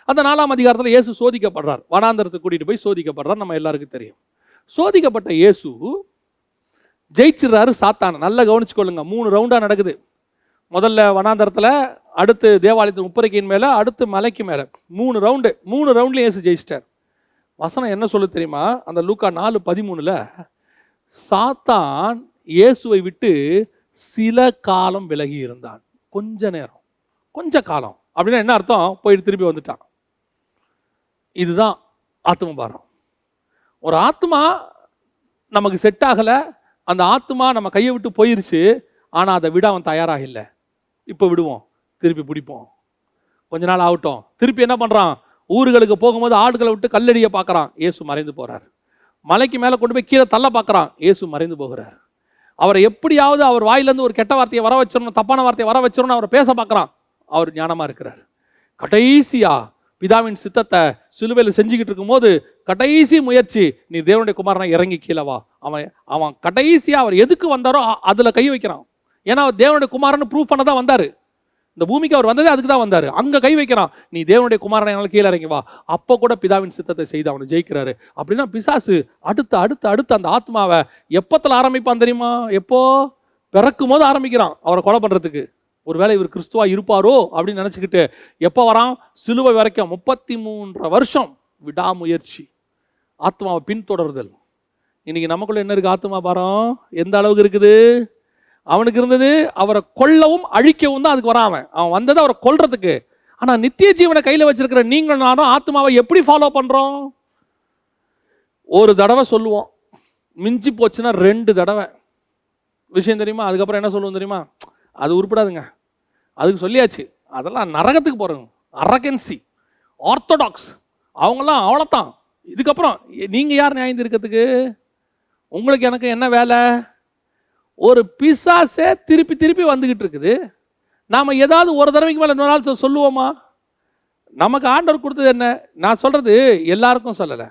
அந்த 4ஆம் அதிகாரத்தில் இயேசு சோதிக்கப்படுறார். வனாந்தரத்துக்கு கூட்டிகிட்டு போய் சோதிக்கப்படுறார். நம்ம எல்லாருக்கும் தெரியும். சோதிக்கப்பட்ட இயேசு ஜெயிச்சிடறாரு சாத்தான. நல்லா கவனிச்சுக்கொள்ளுங்க. 3 ரவுண்டாக நடக்குது. முதல்ல வனாந்தரத்தில், அடுத்து தேவாலயத்து முப்பரிக்கையின் மேலே, அடுத்து மலைக்கு மேலே. 3 ரவுண்டு. 3 ரவுண்ட்லையும் இயேசு ஜெயிச்சிட்டார். வசனம் என்ன சொல்லு தெரியுமா? அந்த லூக்கா 4:13 சாத்தான் இயேசுவை விட்டு சில காலம் விலகி இருந்தான். கொஞ்ச நேரம், கொஞ்ச காலம். அப்படின்னா என்ன அர்த்தம்? போயிட்டு திருப்பி வந்துட்டான். இதுதான் ஆத்ம பாரம். ஒரு ஆத்மா நமக்கு செட் ஆகலை, அந்த ஆத்மா நம்ம கையை விட்டு போயிருச்சு, ஆனால் அதை விட அவன் தயாராக இல்லை. இப்போ விடுவோம், திருப்பி பிடிப்போம், கொஞ்ச நாள் ஆகட்டும். திருப்பி என்ன பண்ணுறான்? ஊர்களுக்கு போகும்போது ஆடுகளை விட்டு கல்லடியை பார்க்குறான், இயேசு மறைந்து போகிறார். மலைக்கு மேலே கொண்டு போய் கீழே தள்ள பார்க்குறான், இயேசு மறைந்து போகிறார். அவரை எப்படியாவது அவர் வாயிலேருந்து ஒரு கெட்ட வார்த்தையை வர வச்சிடணும், தப்பான வார்த்தையை வர வச்சிடணும் அவரை பேச பார்க்குறான். அவர் ஞானமாக இருக்கிறார். கடைசியா பிதாவின் சித்தத்தை சிலுவையில் செஞ்சுக்கிட்டு இருக்கும்போது கடைசி முயற்சி, நீ தேவனுடைய குமாரனா இறங்கி கீழே வா. அவன் கடைசியாக அவர் எதுக்கு வந்தாரோ அதில் கை வைக்கிறான். ஏன்னா அவர் தேவனுடைய குமாரன்னு ப்ரூவ் பண்ண தான் வந்தார். இந்த பூமிக்கு அவர் வந்ததே அதுக்கு தான் வந்தார். அங்கே கை வைக்கிறான், நீ தேவனுடைய குமாரனை என்னால் கீழே இறங்கி வா. அப்போ கூட பிதாவின் சித்தத்தை செய்து அவனை ஜெயிக்கிறாரு. அப்படின்னா பிசாசு அடுத்து அடுத்து அடுத்து அந்த ஆத்மாவை எப்பத்தில் ஆரம்பிப்பான் தெரியுமா? எப்போ பிறக்கும் போது ஆரம்பிக்கிறான் அவரை கொலை பண்ணுறதுக்கு. ஒருவேளை இவர் கிறிஸ்துவா இருப்பாரோ அப்படின்னு நினச்சிக்கிட்டு எப்போ வரான்? சிலுவை வரைக்கும் 33 வருஷம் விடாமுயற்சி, ஆத்மாவை பின்தொடர்தல். இன்னைக்கு நமக்குள்ள என்ன இருக்குது? ஆத்மா பாரம் எந்த அளவுக்கு இருக்குது? அவனுக்கு இருந்தது அவரை கொல்லவும் அழிக்கவும் தான். அதுக்கு வரான் அவன் வந்தது அவரை கொல்றதுக்கு. ஆனால் நித்திய ஜீவனை கையில் வச்சிருக்கிற நீங்கள் நானும் ஆத்மாவை எப்படி ஃபாலோ பண்ணுறோம்? ஒரு தடவை சொல்லுவோம், மிஞ்சி போச்சுன்னா 2 தடவை. விஷயம் தெரியுமா? அதுக்கப்புறம் என்ன சொல்லுவோம் தெரியுமா? அது உருப்படாதுங்க, அதுக்கு சொல்லியாச்சு, அதெல்லாம் நரகத்துக்கு போகிறோங்க. அரகன்சி, ஆர்த்தடாக்ஸ் அவங்களாம் அவ்வளோதான். இதுக்கப்புறம் நீங்கள் யார் நியாயம் இருக்கிறதுக்கு? உங்களுக்கு எனக்கு என்ன வேலை? ஒரு பிசாசே திருப்பி திருப்பி வந்துக்கிட்டு இருக்குது. நாம் ஏதாவது ஒரு தடவைக்கு மேலே இன்னொரு நாள் சொல்லுவோமா? நமக்கு ஆண்டவர் கொடுத்தது என்ன? நான் சொல்கிறது எல்லாருக்கும் சொல்லலை.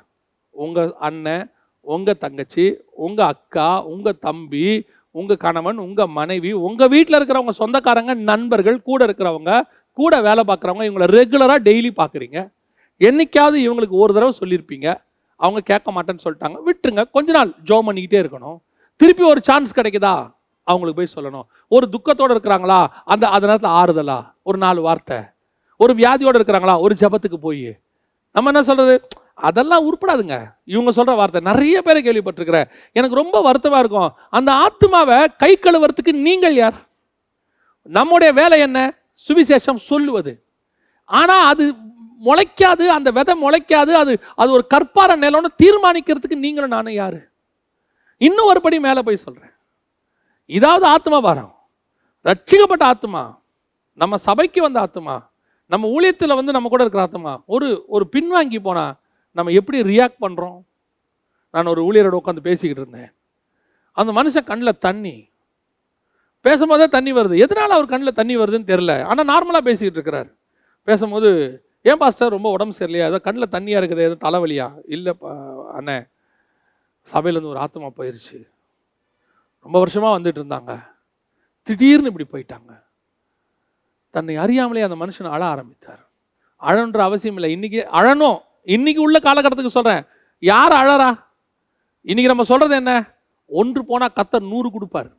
உங்கள் அண்ணன், உங்கள் தங்கச்சி, உங்கள் அக்கா, உங்கள் தம்பி, உங்கள் கணவன், உங்கள் மனைவி, உங்கள் வீட்டில் இருக்கிறவங்க சொந்தக்காரங்க, நண்பர்கள், கூட இருக்கிறவங்க, கூட வேலை பார்க்குறவங்க, இவங்களை ரெகுலராக டெய்லி பார்க்குறீங்க. என்னைக்காவது இவங்களுக்கு ஒரு தடவை சொல்லியிருப்பீங்க, அவங்க கேட்க மாட்டேன்னு சொல்லிட்டாங்க, விட்டுருங்க. கொஞ்ச நாள் ஜோம் பண்ணிக்கிட்டே இருக்கணும். திருப்பி ஒரு சான்ஸ் கிடைக்குதா, அவங்களுக்கு போய் சொல்லணும். ஒரு துக்கத்தோடு இருக்கிறாங்களா, அந்த நேரத்தில் ஆறுதலா ஒரு 4 வார்த்தை. ஒரு வியாதியோடு இருக்கிறாங்களா, ஒரு ஜபத்துக்கு போய் நம்ம என்ன சொல்கிறது, அதெல்லாம் உருப்படாதுங்க. இவங்க சொல்கிற வார்த்தை நிறைய பேரை கேள்விப்பட்டிருக்கிறேன். எனக்கு ரொம்ப வருத்தமாக இருக்கும். அந்த ஆத்மாவை கை கழுவுறதுக்கு நீங்கள் யார்? நம்முடைய வேலை என்ன? சுவிசேஷம் சொல்லுவது. ஆனால் அது முளைக்காது, அந்த விதை முளைக்காது. அது ஒரு கற்பார நிலம்னு தீர்மானிக்கிறதுக்கு நீங்களும் நானும் யாரு? இன்னும் ஒரு படி மேலே போய் சொல்கிறேன். இதாவது ஆத்மா பாரம், ரட்சிக்கப்பட்ட ஆத்மா, நம்ம சபைக்கு வந்த ஆத்மா, நம்ம ஊழியத்தில் வந்து நம்ம கூட இருக்கிற ஆத்மா ஒரு பின்வாங்கி போனால் நம்ம எப்படி ரியாக்ட் பண்ணுறோம்? நான் ஒரு ஊழியரோட உட்காந்து பேசிக்கிட்டு இருந்தேன். அந்த மனுஷன் கண்ணில் தண்ணி, பேசும்போதே தண்ணி வருது. எதனால் அவர் கண்ணில் தண்ணி வருதுன்னு தெரில. ஆனால் நார்மலாக பேசிக்கிட்டு இருக்கிறார். பேசும்போது, ஏன் பாஸ்டர் ரொம்ப உடம்பு சரியில்லையா, ஏதோ கண்ணில் தண்ணியாக இருக்குது, ஏதோ தலைவலியா? இல்லை அண்ணே, சபையிலேருந்து ஒரு ஆத்மா போயிடுச்சு. ரொம்ப வருஷமாக வந்துட்டு இருந்தாங்க, திடீர்னு இப்படி போயிட்டாங்க. தன்னை அறியாமலே அந்த மனுஷன் அழ ஆரம்பித்தார். அழன்ற அவசியம் இல்லை. இன்னைக்கு அழணும். இன்னைக்கு உள்ள காலகட்டத்துக்கு சொல்கிறேன். யார் அழறா? இன்னைக்கு நம்ம சொல்கிறது என்ன? 1 போனால் கர்த்தர் 100 கொடுப்பார்.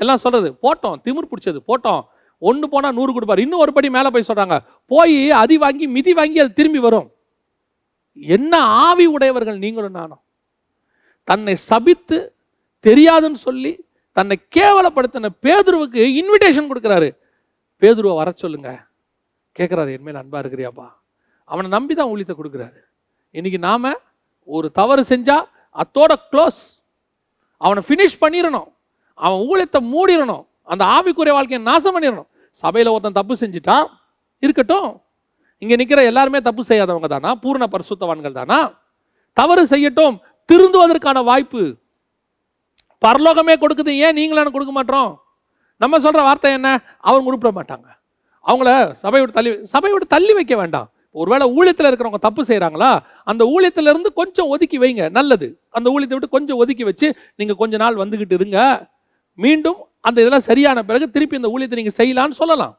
எல்லாம் சொல்கிறது போட்டோம், திமிர் பிடிச்சது போட்டோம். 1 போனால் 100 கொடுப்பார். இன்னும் ஒரு படி மேலே போய் சொல்கிறாங்க, போய் அதி வாங்கி மிதி வாங்கி அது திரும்பி வரும். என்ன ஆவி உடையவர்கள் நீங்களும் நானும்! தன்னை சபித்து தெரியாதுன்னு சொல்லி தன்னை கேவலப்படுத்தின பேதுருவுக்கு இன்விடேஷன் கொடுக்குறாரு. பேதுருவை வர சொல்லுங்க. கேட்குறாரு, என்மேல் அன்பா இருக்கிறியாப்பா? அவனை நம்பி தான் ஊழியத்தை கொடுக்குறாரு. இன்னைக்கு நாம ஒரு தவறு செஞ்சா அத்தோட க்ளோஸ், அவனை ஃபினிஷ் பண்ணிடணும், அவன் ஊழியத்தை மூடிடணும், அந்த ஆவிக்குரிய வாழ்க்கையை நாசம் பண்ணிடணும். சபையில் ஒருத்தன் தப்பு செஞ்சுட்டான் இருக்கட்டும், இங்கே நிற்கிற எல்லாருமே தப்பு செய்யாதவங்க தானா? பூர்ண பரிசுத்தவான்கள் தானா? தவறு செய்யட்டும், திருந்துவதற்கான வாய்ப்பு பரலோகமே கொடுக்குது. ஏன் நீங்களும் கொடுக்க மாட்டோம்? நம்ம சொல்கிற வார்த்தை என்ன? அவங்க உருப்பிட மாட்டாங்க. அவங்கள சபையோடு தள்ளி வைக்க வேண்டாம். ஒருவேளை ஊழியத்தில் இருக்கிறவங்க தப்பு செய்கிறாங்களா, அந்த ஊழியத்திலிருந்து கொஞ்சம் ஒதுக்கி வைங்க, நல்லது. அந்த ஊழியத்தை விட்டு கொஞ்சம் ஒதுக்கி வச்சு நீங்கள் கொஞ்ச நாள் வந்துக்கிட்டு இருங்க. மீண்டும் அந்த இதெல்லாம் சரியான பிறகு திருப்பி இந்த ஊழியத்தை நீங்கள் செய்யலான்னு சொல்லலாம்.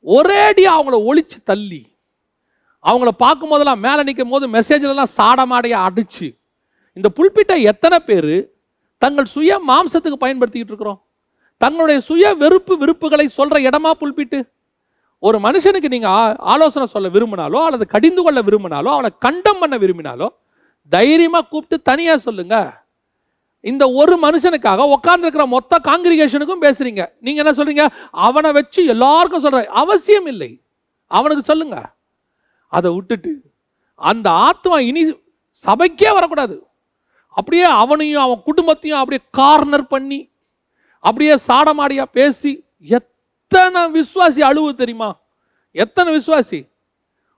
ஒரேடியாக அவங்கள ஒழிச்சு தள்ளி, அவங்கள பார்க்கும் போதெல்லாம் மேலே நிற்கும் போது மெசேஜ்லாம் சாடமாடையாக அடிச்சு, இந்த புல்பிட்டை எத்தனை பேர் தங்கள் சுய மாம்சத்துக்கு பயன்படுத்திக்கிட்டு இருக்கிறோம்? தங்களுடைய சுய விருப்புகளை சொல்கிற இடமா புல்பிட்டு? ஒரு மனுஷனுக்கு நீங்கள் ஆலோசனை சொல்ல விரும்பினாலோ அல்லது கடிந்து கொள்ள விரும்பினாலோ அவனை கண்டம் பண்ண விரும்பினாலோ தைரியமாக கூப்பிட்டு தனியாக சொல்லுங்க. இந்த ஒரு மனுஷனுக்காக உட்கார்ந்துருக்கிற மொத்த காங்கிரிகேஷனுக்கும் பேசுறீங்க. நீங்கள் என்ன சொல்றீங்க? அவனை வச்சு எல்லாருக்கும் சொல்ற அவசியம் இல்லை, அவனுக்கு சொல்லுங்க. அதை விட்டுட்டு அந்த ஆத்மா இனி சபைக்கே வரக்கூடாது. அப்படியே அவனையும் அவன் குடும்பத்தையும் அப்படியே கார்னர் பண்ணி அப்படியே சாடமாடியா பேசி எத்தனை விசுவாசி அழுவு தெரியுமா? எத்தனை விசுவாசி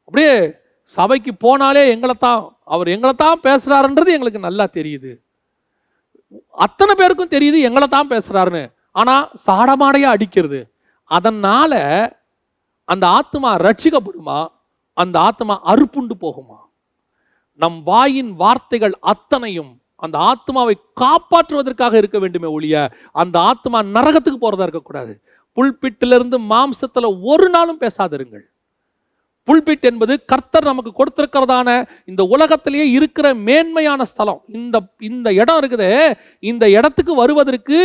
அப்படியே சபைக்கு போனாலே அவர் எங்களை தான் பேசுறாருன்றது எங்களுக்கு நல்லா தெரியுது, அத்தனை பேருக்கும் தெரியுது எங்களை தான் பேசுறாருன்னு. ஆனா சாடமாடையா அடிக்கிறது. அதனால அந்த ஆத்மா ரட்சிக்கப்படுமா? அந்த ஆத்மா அறுப்புண்டு போகுமா? நம் வாயின் வார்த்தைகள் அத்தனையும் அந்த ஆத்மாவை காப்பாற்றுவதற்காக இருக்க வேண்டுமே ஒழிய அந்த ஆத்மா நரகத்துக்கு போறதா இருக்கக்கூடாது. புல்பிட்டிலிருந்து மாம்சத்துல ஒரு நாளும் பேசாதிருங்கள். புல்பிட் என்பது கர்த்தர் நமக்கு கொடுத்திருக்கிறதான இந்த உலகத்திலேயே இருக்கிற மேன்மையான ஸ்தலம். இந்த இடம் இருக்குது. இந்த இடத்துக்கு வருவதற்கு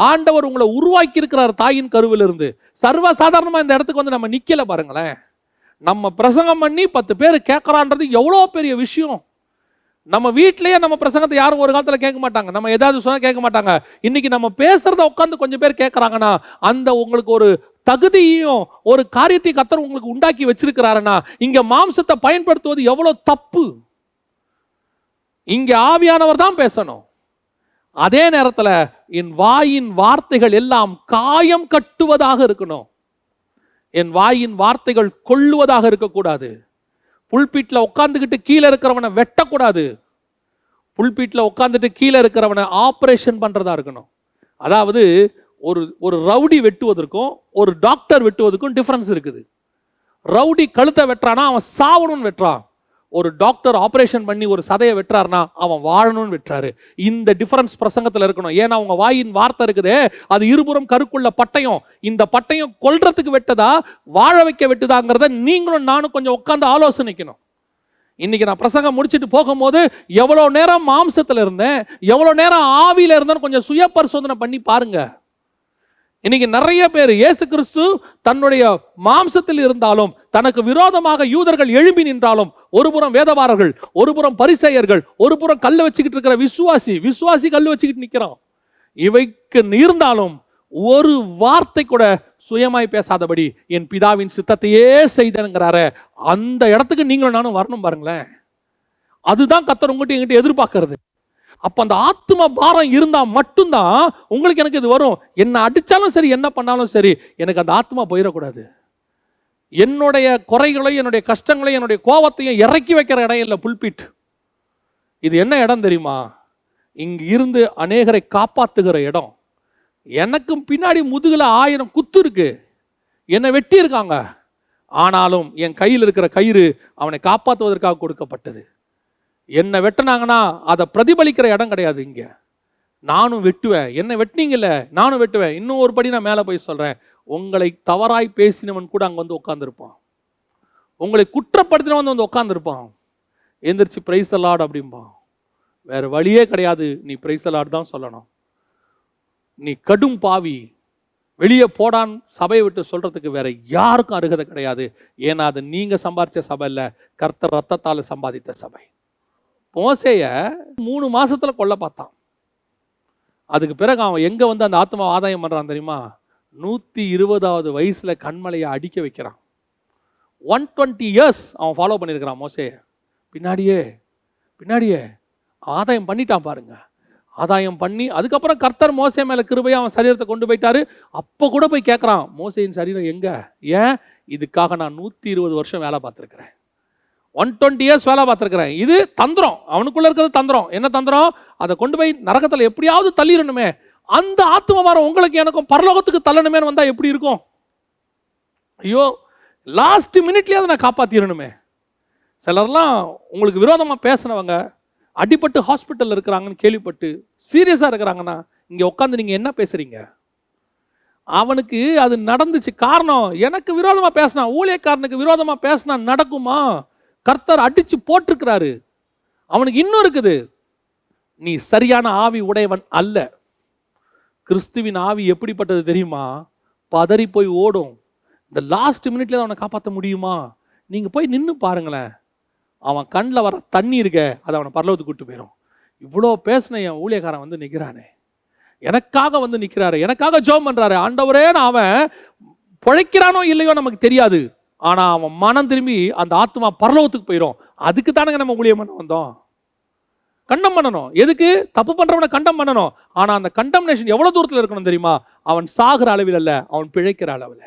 ஆண்டவர் உங்களை உருவாக்கி இருக்கிறார் தாயின் கருவிலிருந்து. சர்வசாதாரணமா இந்த இடத்துக்கு வந்து நம்ம நிக்கல பாருங்களேன். நம்ம பிரசங்கம் பண்ணி 10 பேர் கேட்கறான்றது எவ்வளோ பெரிய விஷயம். நம்ம வீட்டிலேயே நம்ம பிரசங்கத்தை யாரும் ஒரு காலத்தில் கேட்க மாட்டாங்க. நம்ம ஏதாவது சொன்னால் கேட்க மாட்டாங்க. இன்னைக்கு நம்ம பேசுறத உட்காந்து கொஞ்சம் பேர் கேட்கறாங்கன்னா அந்த உங்களுக்கு ஒரு தகுதியும் ஒரு காரியத்தை கர்த்தர் உங்களுக்கு உண்டாக்கி வச்சிருக்கிறாருன்னா இங்க மாம்சத்தை பயன்படுத்துவது எவ்வளவு தப்பு. இங்க ஆவியானவர் தான் பேசணும். அதே நேரத்தில் என் வாயின் வார்த்தைகள் எல்லாம் காயம் கட்டுவதாக இருக்கணும். என் வாயின் வார்த்தைகள் கொள்ளுவதாக இருக்கக்கூடாது. புல்பீட்டில் உட்காந்துக்கிட்டு கீழே இருக்கிறவனை வெட்டக்கூடாது. புல்பீட்டில் உட்காந்துட்டு கீழே இருக்கிறவனை ஆப்ரேஷன் பண்ணுறதா இருக்கணும். அதாவது ஒரு ரவுடி வெட்டுவதற்கும் ஒரு டாக்டர் வெட்டுவதற்கும் டிஃப்ரென்ஸ் இருக்குது. ரவுடி கழுத்தை வெட்டுறானா அவன் சாவணும்னு வெட்டுறான். ஒரு டாக்டர் ஆபரேஷன் பண்ணி ஒரு சதையை வெட்டுறாருனா அவன் வாழணும்னு வெட்டுறாரு. இந்த டிஃபரன்ஸ் பிரசங்கத்தில் இருக்கணும். ஏன்னா அவங்க வாயின் வார்த்தை இருக்குது, அது இருபுறம் கருக்குள்ள பட்டயம். இந்த பட்டயம் கொல்றதுக்கு வெட்டதா வாழ வைக்க வெட்டுதாங்கிறத நீங்களும் நானும் கொஞ்சம் உட்காந்து ஆலோசனைக்கணும். இன்னைக்கு நான் பிரசங்கம் முடிச்சுட்டு போகும்போது எவ்வளோ நேரம் மாம்சத்தில் இருந்தேன், எவ்வளோ நேரம் ஆவியில் இருந்தேன்னு கொஞ்சம் சுய பரிசோதனை பண்ணி பாருங்க. இன்னைக்கு நிறைய பேர் இயேசு கிறிஸ்து தன்னுடைய மாம்சத்தில் இருந்தாலும் தனக்கு விரோதமாக யூதர்கள் எழும்பி நின்றாலும், ஒரு புறம் வேதவாரர்கள், ஒரு புறம் பரிசேயர்கள், ஒரு புறம் கல்ல வச்சுக்கிட்டு இருக்கிற விசுவாசி கல்லு வச்சுக்கிட்டு நிற்கிறான். இவைக்கு இருந்தாலும் ஒரு வார்த்தை கூட சுயமாய் பேசாதபடி என் பிதாவின் சித்தத்தையே செய்தேங்கிறாரு. அந்த இடத்துக்கு நீங்களும் நானும் வரணும் பாருங்களேன். அதுதான் கர்த்தர் உங்ககிட்ட என்கிட்ட எதிர்பார்க்கிறது. அப்ப அந்த ஆத்ம பாரம் இருந்தா மட்டும்தான் உங்களுக்கு எனக்கு இது வரும். என்ன அடிச்சாலும் சரி, என்ன பண்ணாலும் சரி, எனக்கு அந்த ஆத்மா போயிடக்கூடாது. என்னுடைய குறைகளையும் என்னுடைய கஷ்டங்களையும் என்னுடைய கோபத்தையும் இறக்கி வைக்கிற இடம் இல்லை புல்பிட். இது என்ன இடம் தெரியுமா? இங்க இருந்து அநேகரை காப்பாத்துகிற இடம். எனக்கும் பின்னாடி முதுகுல 1000 குத்து இருக்கு, என்னை வெட்டி இருக்காங்க. ஆனாலும் என் கையில் இருக்கிற கயிறு அவனை காப்பாற்றுவதற்காக கொடுக்கப்பட்டது. என்னை வெட்டினாங்கன்னா அதை பிரதிபலிக்கிற இடம் கிடையாது. இங்க நானும் வெட்டுவேன். என்னை வெட்டினீங்கல்ல, நானும் வெட்டுவேன். இன்னும் ஒரு படி நான் மேலே போய் சொல்றேன். உங்களை தவறாய் பேசினவன் கூட அங்கே வந்து உட்காந்துருப்பான். உங்களை குற்றப்படுத்தினவன் வந்து உட்காந்துருப்பான். எந்திரிச்சு பிரைஸ் தி லார்ட் அப்படிம்பான். வேற வழியே கிடையாது, நீ பிரைஸ் தி லார்ட் தான் சொல்லணும். நீ கடும் பாவி, வெளியே போடான் சபையை விட்டு சொல்றதுக்கு வேற யாருக்கும் அருகதை கிடையாது. ஏன்னா அது நீங்க சம்பாதிச்ச சபை இல்லை, கர்த்தர் ரத்தத்தால் சம்பாதித்த சபை. மோசேய 3 மாசத்துல கொல்ல பார்த்தான். அதுக்கு பிறகு அவன் எங்க வந்து அந்த ஆத்மா ஆதாயம் பண்றான் தெரியுமா? 120வது வயசுல கண்மலையை அடிக்க வைக்கிறான். 120 years அவன் ஃபாலோ பண்ணியிருக்கிறான் மோசேய. பின்னாடியே ஆதாயம் பண்ணிட்டான் பாருங்க. ஆதாயம் பண்ணி அதுக்கப்புறம் கர்த்தர் மோசே மேல கிருபையா அவன் சரீரத்தை கொண்டு போயிட்டாரு. அப்ப கூட போய் கேட்கறான், மோசேயின் சரீரம் எங்க? ஏன்? இதுக்காக நான் 120 வருஷம் வேலை பார்த்திருக்கிறேன், 120 years வேலை பார்த்திருக்கிறேன். இது தந்திரம், அவனுக்குள்ள இருக்கிறது தந்திரம். என்ன தந்திரம்? அதை கொண்டு போய் நரகத்தில் எப்படியாவது தள்ளிடணுமே. அந்த ஆத்ம வாரம் உங்களுக்கு எனக்கும் பரலோகத்துக்கு தள்ளணுமே வந்தா எப்படி இருக்கும்? ஐயோ, லாஸ்ட் மினிட்லயே அதை நான் காப்பாத்திரணுமே. சிலர்லாம் உங்களுக்கு விரோதமா பேசினவங்க அடிபட்டு ஹாஸ்பிட்டல் இருக்கிறாங்கன்னு கேள்விப்பட்டு சீரியஸா இருக்கிறாங்கன்னா இங்க உட்காந்து நீங்க என்ன பேசுறீங்க? அவனுக்கு அது நடந்துச்சு. காரணம், எனக்கு விரோதமா பேசினா, ஊழியக்காரனுக்கு விரோதமா பேசினா நடக்குமா? கர்த்தர் அடிச்சு போட்டிருக்கிறாரு. அவனுக்கு இன்னும் இருக்குது, நீ சரியான ஆவி உடையவன் அல்ல. கிறிஸ்துவின் ஆவி எப்படிப்பட்டது தெரியுமா? பதறி போய் ஓடும். இந்த லாஸ்ட் மினிட்ல அவனை காப்பாற்ற முடியுமா? நீங்க போய் நின்று பாருங்களேன். அவன் கண்ணில் வர தண்ணி இருக்க, அதை அவனை பரலோகத்துக்கு கூட்டு போயிடும். இவ்வளோ பேசின என் ஊழியக்காரன் வந்து நிற்கிறானே, எனக்காக வந்து நிற்கிறாரு, எனக்காக ஜெபம் பண்றாரு. ஆண்டவரே, அவன் பிழைக்கிறானோ இல்லையோ நமக்கு தெரியாது. ஆனா அவன் மனம் திரும்பி அந்த ஆத்மா பரலோகத்துக்கு போயிடும். அதுக்கு தானங்க நம்ம ஊழியம் பண்ண வந்தோம். கண்டம் பண்ணணும். எதுக்கு? தப்பு பண்றவனை கண்டம் பண்ணணும். ஆனா அந்த கண்டம்னேஷன் எவ்வளவு தூரத்தில் இருக்கணும் தெரியுமா? அவன் சாகிற அளவில் அல்ல, அவன் பிழைக்கிற அளவில்.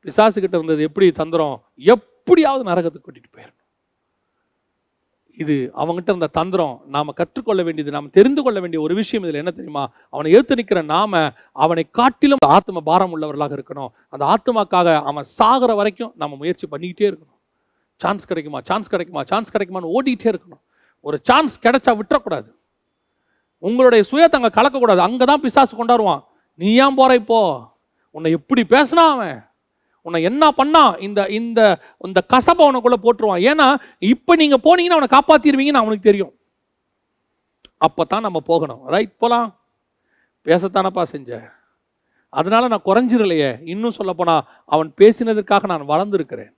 பிசாசு கிட்ட இருந்தது எப்படி தந்திரம்? எப்படியாவது நரகத்துக்கு கூட்டிட்டு போயிடணும். இது அவங்ககிட்ட இருந்த தந்திரம். நாம கற்றுக்கொள்ள வேண்டியது, நாம தெரிந்து கொள்ள வேண்டிய ஒரு விஷயம் இதுல என்ன தெரியுமா? அவனை ஏற்று நிற்கிற நாம அவனை காட்டிலும் ஆத்ம பாரம் உள்ளவர்களாக இருக்கணும். அந்த ஆத்மாக்காக அவன் சாகிற வரைக்கும் நம்ம முயற்சி பண்ணிக்கிட்டே இருக்கணும். சான்ஸ் கிடைக்குமான்னு ஓடிட்டே இருக்கணும். ஒரு சான்ஸ் கிடைச்சா விட்டுறக்கூடாது. உங்களுடைய சுயத்தை அங்கே கலக்கக்கூடாது. அங்கதான் பிசாசு கொண்டாடுவான். நீ ஏன் போற இப்போ? உன்னை எப்படி பேசினா அவன், உன்னை என்ன பண்ணா, இந்த இந்த இந்த கசப்பை உனக்குள்ள போட்டுருவான். ஏன்னா இப்ப நீங்க போனீங்கன்னா அவனை காப்பாத்திடுவீங்கன்னு அவனுக்கு தெரியும். அப்பதான் நம்ம போகணும். ரைட், போலாம். பேசத்தானப்பா செஞ்ச, அதனால நான் குறைஞ்சிடலையே. இன்னும் சொல்ல போனா அவன் பேசினதற்காக நான் வளர்ந்திருக்கிறேன்.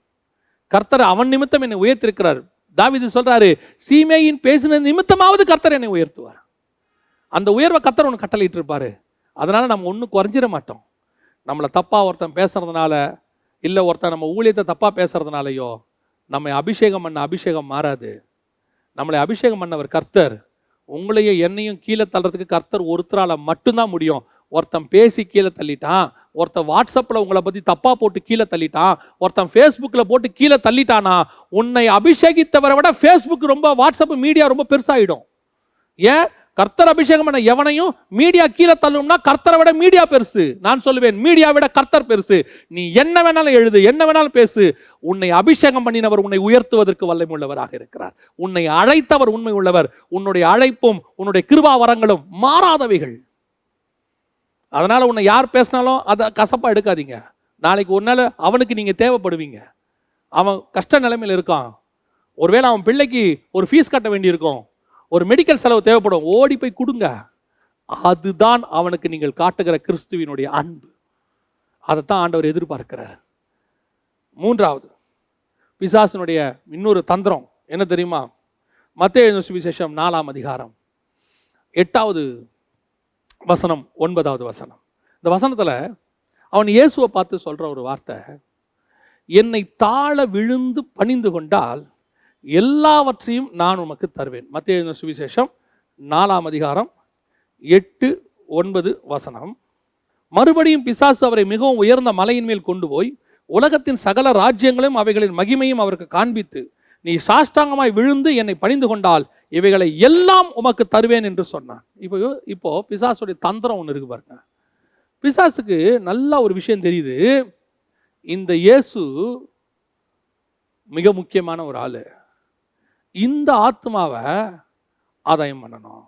கர்த்தர் அவன் நிமித்தம் என்னை உயர்த்திருக்கிறார். தாவீது சொல்றாரு, சீமேயின் பேசின நிமித்தமாவது கர்த்தர் என்னை உயர்த்துவார். அந்த உயர்வை கர்த்தர் உனக்கு கட்டளையிட்டு இருப்பாரு. அதனால நம்ம ஒன்றும் குறைஞ்சிட மாட்டோம். நம்மளை தப்பா ஒருத்தன் பேசுறதுனால, இல்லை ஒருத்தன் நம்ம ஊழியத்தை தப்பா பேசுறதுனாலையோ நம்மை அபிஷேகம் பண்ண அபிஷேகம் மாறாது. நம்மளை அபிஷேகம் பண்ணவர் கர்த்தர். உங்களையும் என்னையும் கீழே தள்ளுறதுக்கு கர்த்தர் ஒருத்தரால மட்டும்தான் முடியும். ஒருத்தன் பேசி கீழே தள்ளிட்டான், ஒருத்தன் வாட்ஸ்அப்பில் உங்களை பற்றி தப்பாக போட்டு கீழே தள்ளிட்டான், ஒருத்தன் ஃபேஸ்புக்கில் போட்டு கீழே தள்ளிட்டானா, உன்னை அபிஷேகித்தவரை விட ஃபேஸ்புக் ரொம்ப, வாட்ஸ்அப் மீடியா ரொம்ப பெருசாகிடும். ஏன்? கர்த்தர் அபிஷேகம் பண்ண எவனையும் மீடியா கீழே தள்ளும்னா கர்த்தரை விட மீடியா பெருசு. நான் சொல்லுவேன், மீடியா விட கர்த்தர் பெருசு. நீ என்ன வேணாலும் எழுது, என்ன வேணாலும் பேசு. உன்னை அபிஷேகம் பண்ணினவர் உன்னை உயர்த்துவதற்கு வல்லமை உள்ளவராக இருக்கிறார். உன்னை அழைத்தவர் உண்மை உள்ளவர். உன்னுடைய அழைப்பும் உன்னுடைய கிருபா வரங்களும் மாறாதவைகள். அதனால உன்னை யார் பேசினாலும் அதை கசப்பா எடுக்காதீங்க. நாளைக்கு ஒரு நாள் அவனுக்கு நீங்க தேவைப்படுவீங்க. அவன் கஷ்ட நிலைமையில் இருக்கான். ஒருவேளை அவன் பிள்ளைக்கு ஒரு ஃபீஸ் கட்ட வேண்டியிருக்கும், ஒரு மெடிக்கல் செலவு தேவைப்படும், ஓடி போய் கொடுங்க. அதுதான் அவனுக்கு நீங்கள் காட்டுகிற கிறிஸ்துவினுடைய அன்பு. அதைத்தான் ஆண்டவர் எதிர்பார்க்கிறார். மூன்றாவது பிசாசினுடைய இன்னொரு தந்திரம் என்ன தெரியுமா? மத்தேயு சுவிசேஷம் 4ஆம் அதிகாரம் 8வது வசனம் 9வது வசனம். இந்த வசனத்துல அவன் இயேசுவை பார்த்து சொல்ற ஒரு வார்த்தை, என்னை தாழ விழுந்து பணிந்து கொண்டால் எல்லாவற்றையும் நான் உமக்கு தருவேன். மத்தேயு சுவிசேஷம் 4ஆம் அதிகாரம் 8-9 வசனம். மறுபடியும் பிசாசு அவரை மிகவும் உயர்ந்த மலையின் மேல் கொண்டு போய் உலகத்தின் சகல ராஜ்யங்களையும் அவைகளின் மகிமையும் அவருக்கு காண்பித்து, நீ சாஷ்டாங்கமாய் விழுந்து என்னை பணிந்து கொண்டால் இவைகளை எல்லாம் உமக்கு தருவேன் என்று சொன்னான். இப்போ பிசாசுடைய தந்திரம் ஒன்று இருக்கு பாருங்க. பிசாசுக்கு நல்ல ஒரு விஷயம் தெரியுது, இந்த இயேசு மிக முக்கியமான ஒரு ஆளு. இந்த ஆத்மாவை ஆதாயம் பண்ணணும்.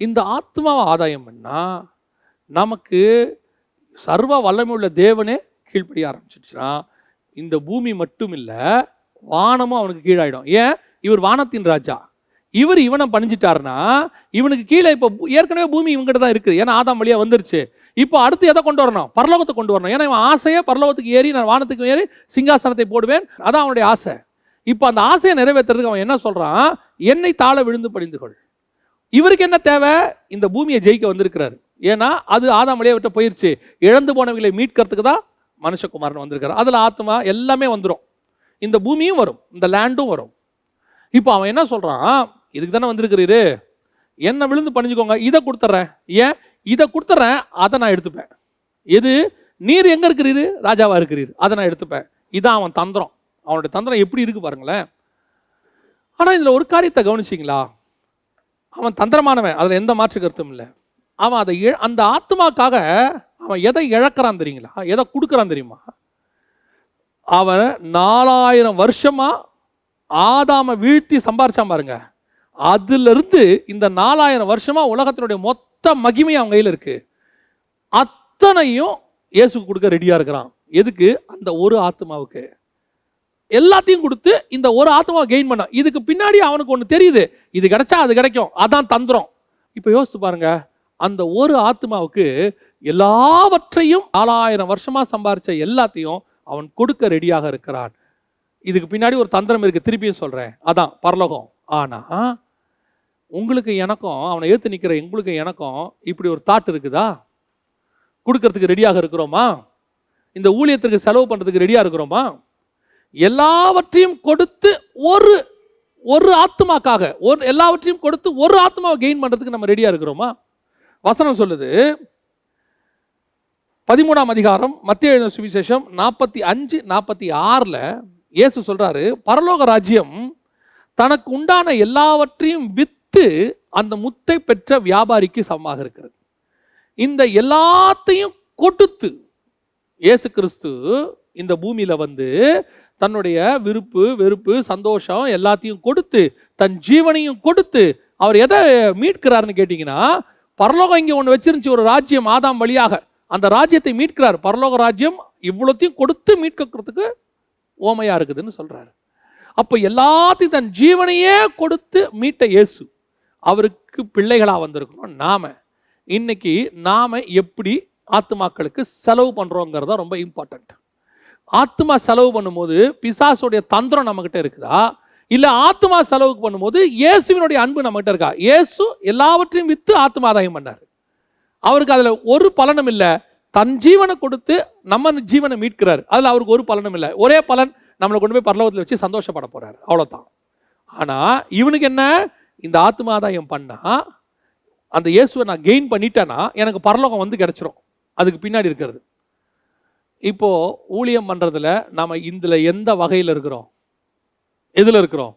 இந்த ஆத்மாவை ஆதாயம் பண்ணா நமக்கு சர்வ வல்லமை உள்ள தேவனே கீழ்ப்படிய ஆரம்பிச்சிடுச்சுன்னா இந்த பூமி மட்டும் இல்லை, வானமும் அவனுக்கு கீழாயிடும். ஏன்? இவர் வானத்தின் ராஜா. இவனை பணிஞ்சிட்டாருன்னா இவனுக்கு கீழே இப்போ ஏற்கனவே பூமி இவங்ககிட்ட தான் இருக்குது. ஏன்னா ஆதாம் வழியா வந்துருச்சு. இப்போ அடுத்து எதை கொண்டு வரணும்? பரலோகத்தை கொண்டு வரணும். ஏன்னா இவன் ஆசையை பரலோகத்துக்கு ஏறி நான் வானத்துக்கு ஏறி சிங்காசனத்தை போடுவேன், அதான் அவனுடைய ஆசை. இப்போ அந்த ஆசையை நிறைவேற்றுறதுக்கு அவன் என்ன சொல்றான்? என்னை தாழ விழுந்து பணிந்துகொள். இவருக்கு என்ன தேவை? இந்த பூமியை ஜெயிக்க வந்திருக்கிறாரு. ஏன்னா அது ஆதாம் வழியா விட்டு போயிருச்சு. இழந்து போனவங்களை மீட்கிறதுக்கு தான் மனுஷகுமாரன் வந்திருக்காரு. அதுல ஆத்மா எல்லாமே வந்துடும், இந்த பூமியும் வரும், இந்த லேண்டும் வரும். இப்போ அவன் என்ன சொல்றான்? இதுக்கு தானே வந்திருக்கிறீரு, என்ன விழுந்து பணிஞ்சுக்கோங்க, இதை கொடுத்துட்றேன். ஏன்? இதை கொடுத்துட்றேன், அதை நான் எடுத்துப்பேன். எது? நீர் எங்க இருக்கிறீரு? ராஜாவா இருக்கிறீர், அதை நான் எடுத்துப்பேன். இதான் அவன் தந்திரம். அவனுடைய தந்திரம் எப்படி இருக்கு பாருங்களேன். ஆனா இதுல ஒரு காரியத்தை கவனிச்சிங்களா? அவன் தந்திரமானவன், அதுல எந்த மாற்று கருத்தும் இல்லை. அவன் அதை அந்த ஆத்மாக்காக அவன் எதை இழக்கிறான் தெரியுங்களா? எதை கொடுக்குறான் தெரியுமா? அவன் 4000 வருஷமா ஆதாம வீழ்த்தி சம்பாரிச்சான் பாருங்க. அதுல இருந்து இந்த 4000 வருஷமா உலகத்தினுடைய மொத்த மகிமை அவன் கையில் இருக்கு. அத்தனையும் இயேசுக்கு கொடுக்க ரெடியா இருக்கிறான். எதுக்கு? அந்த ஒரு ஆத்மாவுக்கு. எல்லாத்தையும் கொடுத்து இந்த ஒரு ஆத்மாவை கெயின் பண்ண. இதுக்கு பின்னாடி அவனுக்கு ஒன்று தெரியுது, இது கிடைச்சா அது கிடைக்கும், அதான் தந்திரம். இப்போ யோசிச்சு பாருங்க, அந்த ஒரு ஆத்மாவுக்கு எல்லாவற்றையும் 4000 வருஷமா சம்பாரிச்ச எல்லாத்தையும் அவன் கொடுக்க ரெடியாக இருக்கிறான். இதுக்கு பின்னாடி ஒரு தந்திரம் இருக்கு, திருப்பியும் சொல்றேன், அதான் பரலோகம். ஆனா உங்களுக்கு எனக்கும், அவனை ஏத்து நிக்கிற எங்களுக்கு எனக்கும் இப்படி ஒரு தாட் இருக்குதா? கொடுக்கறதுக்கு ரெடியாக இருக்கிறோமா? இந்த ஊழியத்திற்கு செலவு பண்றதுக்கு ரெடியா இருக்கிறோமா? எல்லாவற்றையும் கொடுத்து ஒரு ஆத்மாக்காக எல்லாவற்றையும் கொடுத்து ஒரு ஆத்மாவை கெயின் பண்றதுக்கு நம்ம ரெடியா இருக்கிறோமா? வசனம் சொல்லுது 13ஆம் அதிகாரம் மத்தேயு சுவிசேஷம் 45-46 இயேசு சொல்றாரு, பரலோக ராஜ்யம் தனக்கு உண்டான எல்லாவற்றையும் வித்து அந்த முத்தை பெற்ற வியாபாரிக்கு சமமாக இருக்கிறது. இந்த எல்லாத்தையும் கொடுத்து இயேசு கிறிஸ்து இந்த பூமியில வந்து தன்னுடைய விருப்பு வெறுப்பு சந்தோஷம் எல்லாத்தையும் கொடுத்து தன் ஜீவனையும் கொடுத்து அவர் எதை மீட்கிறாருன்னு கேட்டீங்கன்னா, பரலோகம் இங்கே ஒன்று வச்சிருந்துச்சு, ஒரு ராஜ்யம் ஆதாம் வழியாக, அந்த ராஜ்யத்தை மீட்கிறார். பரலோக ராஜ்யம் இவ்வளோத்தையும் கொடுத்து மீட்கிறதுக்கு ஓமையா இருக்குதுன்னு சொல்றாரு. அப்போ எல்லாத்தையும் தன் ஜீவனையே கொடுத்து மீட்ட இயேசு அவருக்கு பிள்ளைகளா வந்திருக்கிறோம். இன்னைக்கு நாம எப்படி ஆத்துமாக்களுக்கு செலவு பண்றோங்கிறதா ரொம்ப இம்பார்ட்டன்ட். ஆத்மா செலவு பண்ணும்போது பிசாசுடைய தந்திரம் நம்மகிட்ட இருக்குதா, இல்ல ஆத்மா செலவுக்கு பண்ணும்போது இயேசுவினுடைய அன்பு நம்மகிட்ட இருக்கா? இயேசு எல்லாவற்றையும் வித்து ஆத்மாதாயம் பண்ணாரு. அவருக்கு அதுல ஒரு பலனும் இல்லை. தன் ஜீவனை கொடுத்து நம்ம ஜீவனை மீட்கிறார். அதுல அவருக்கு ஒரு பலனும் இல்லை. ஒரே பலன், நம்மளை கொண்டு போய் பரலோகத்தில் வச்சு சந்தோஷப்பட போறாரு, அவ்வளவுதான். ஆனா இவனுக்கு என்ன? இந்த ஆத்மாதாயம் பண்ணா அந்த இயேசுவை நான் கெயின் பண்ணிட்டேன்னா எனக்கு பரலோகம் வந்து கிடைச்சிரும். அதுக்கு பின்னாடி இருக்கிறது. இப்போ ஊழியம் பண்றதுல நாம இதுல எந்த வகையில் இருக்கிறோம்? எதுல இருக்கிறோம்?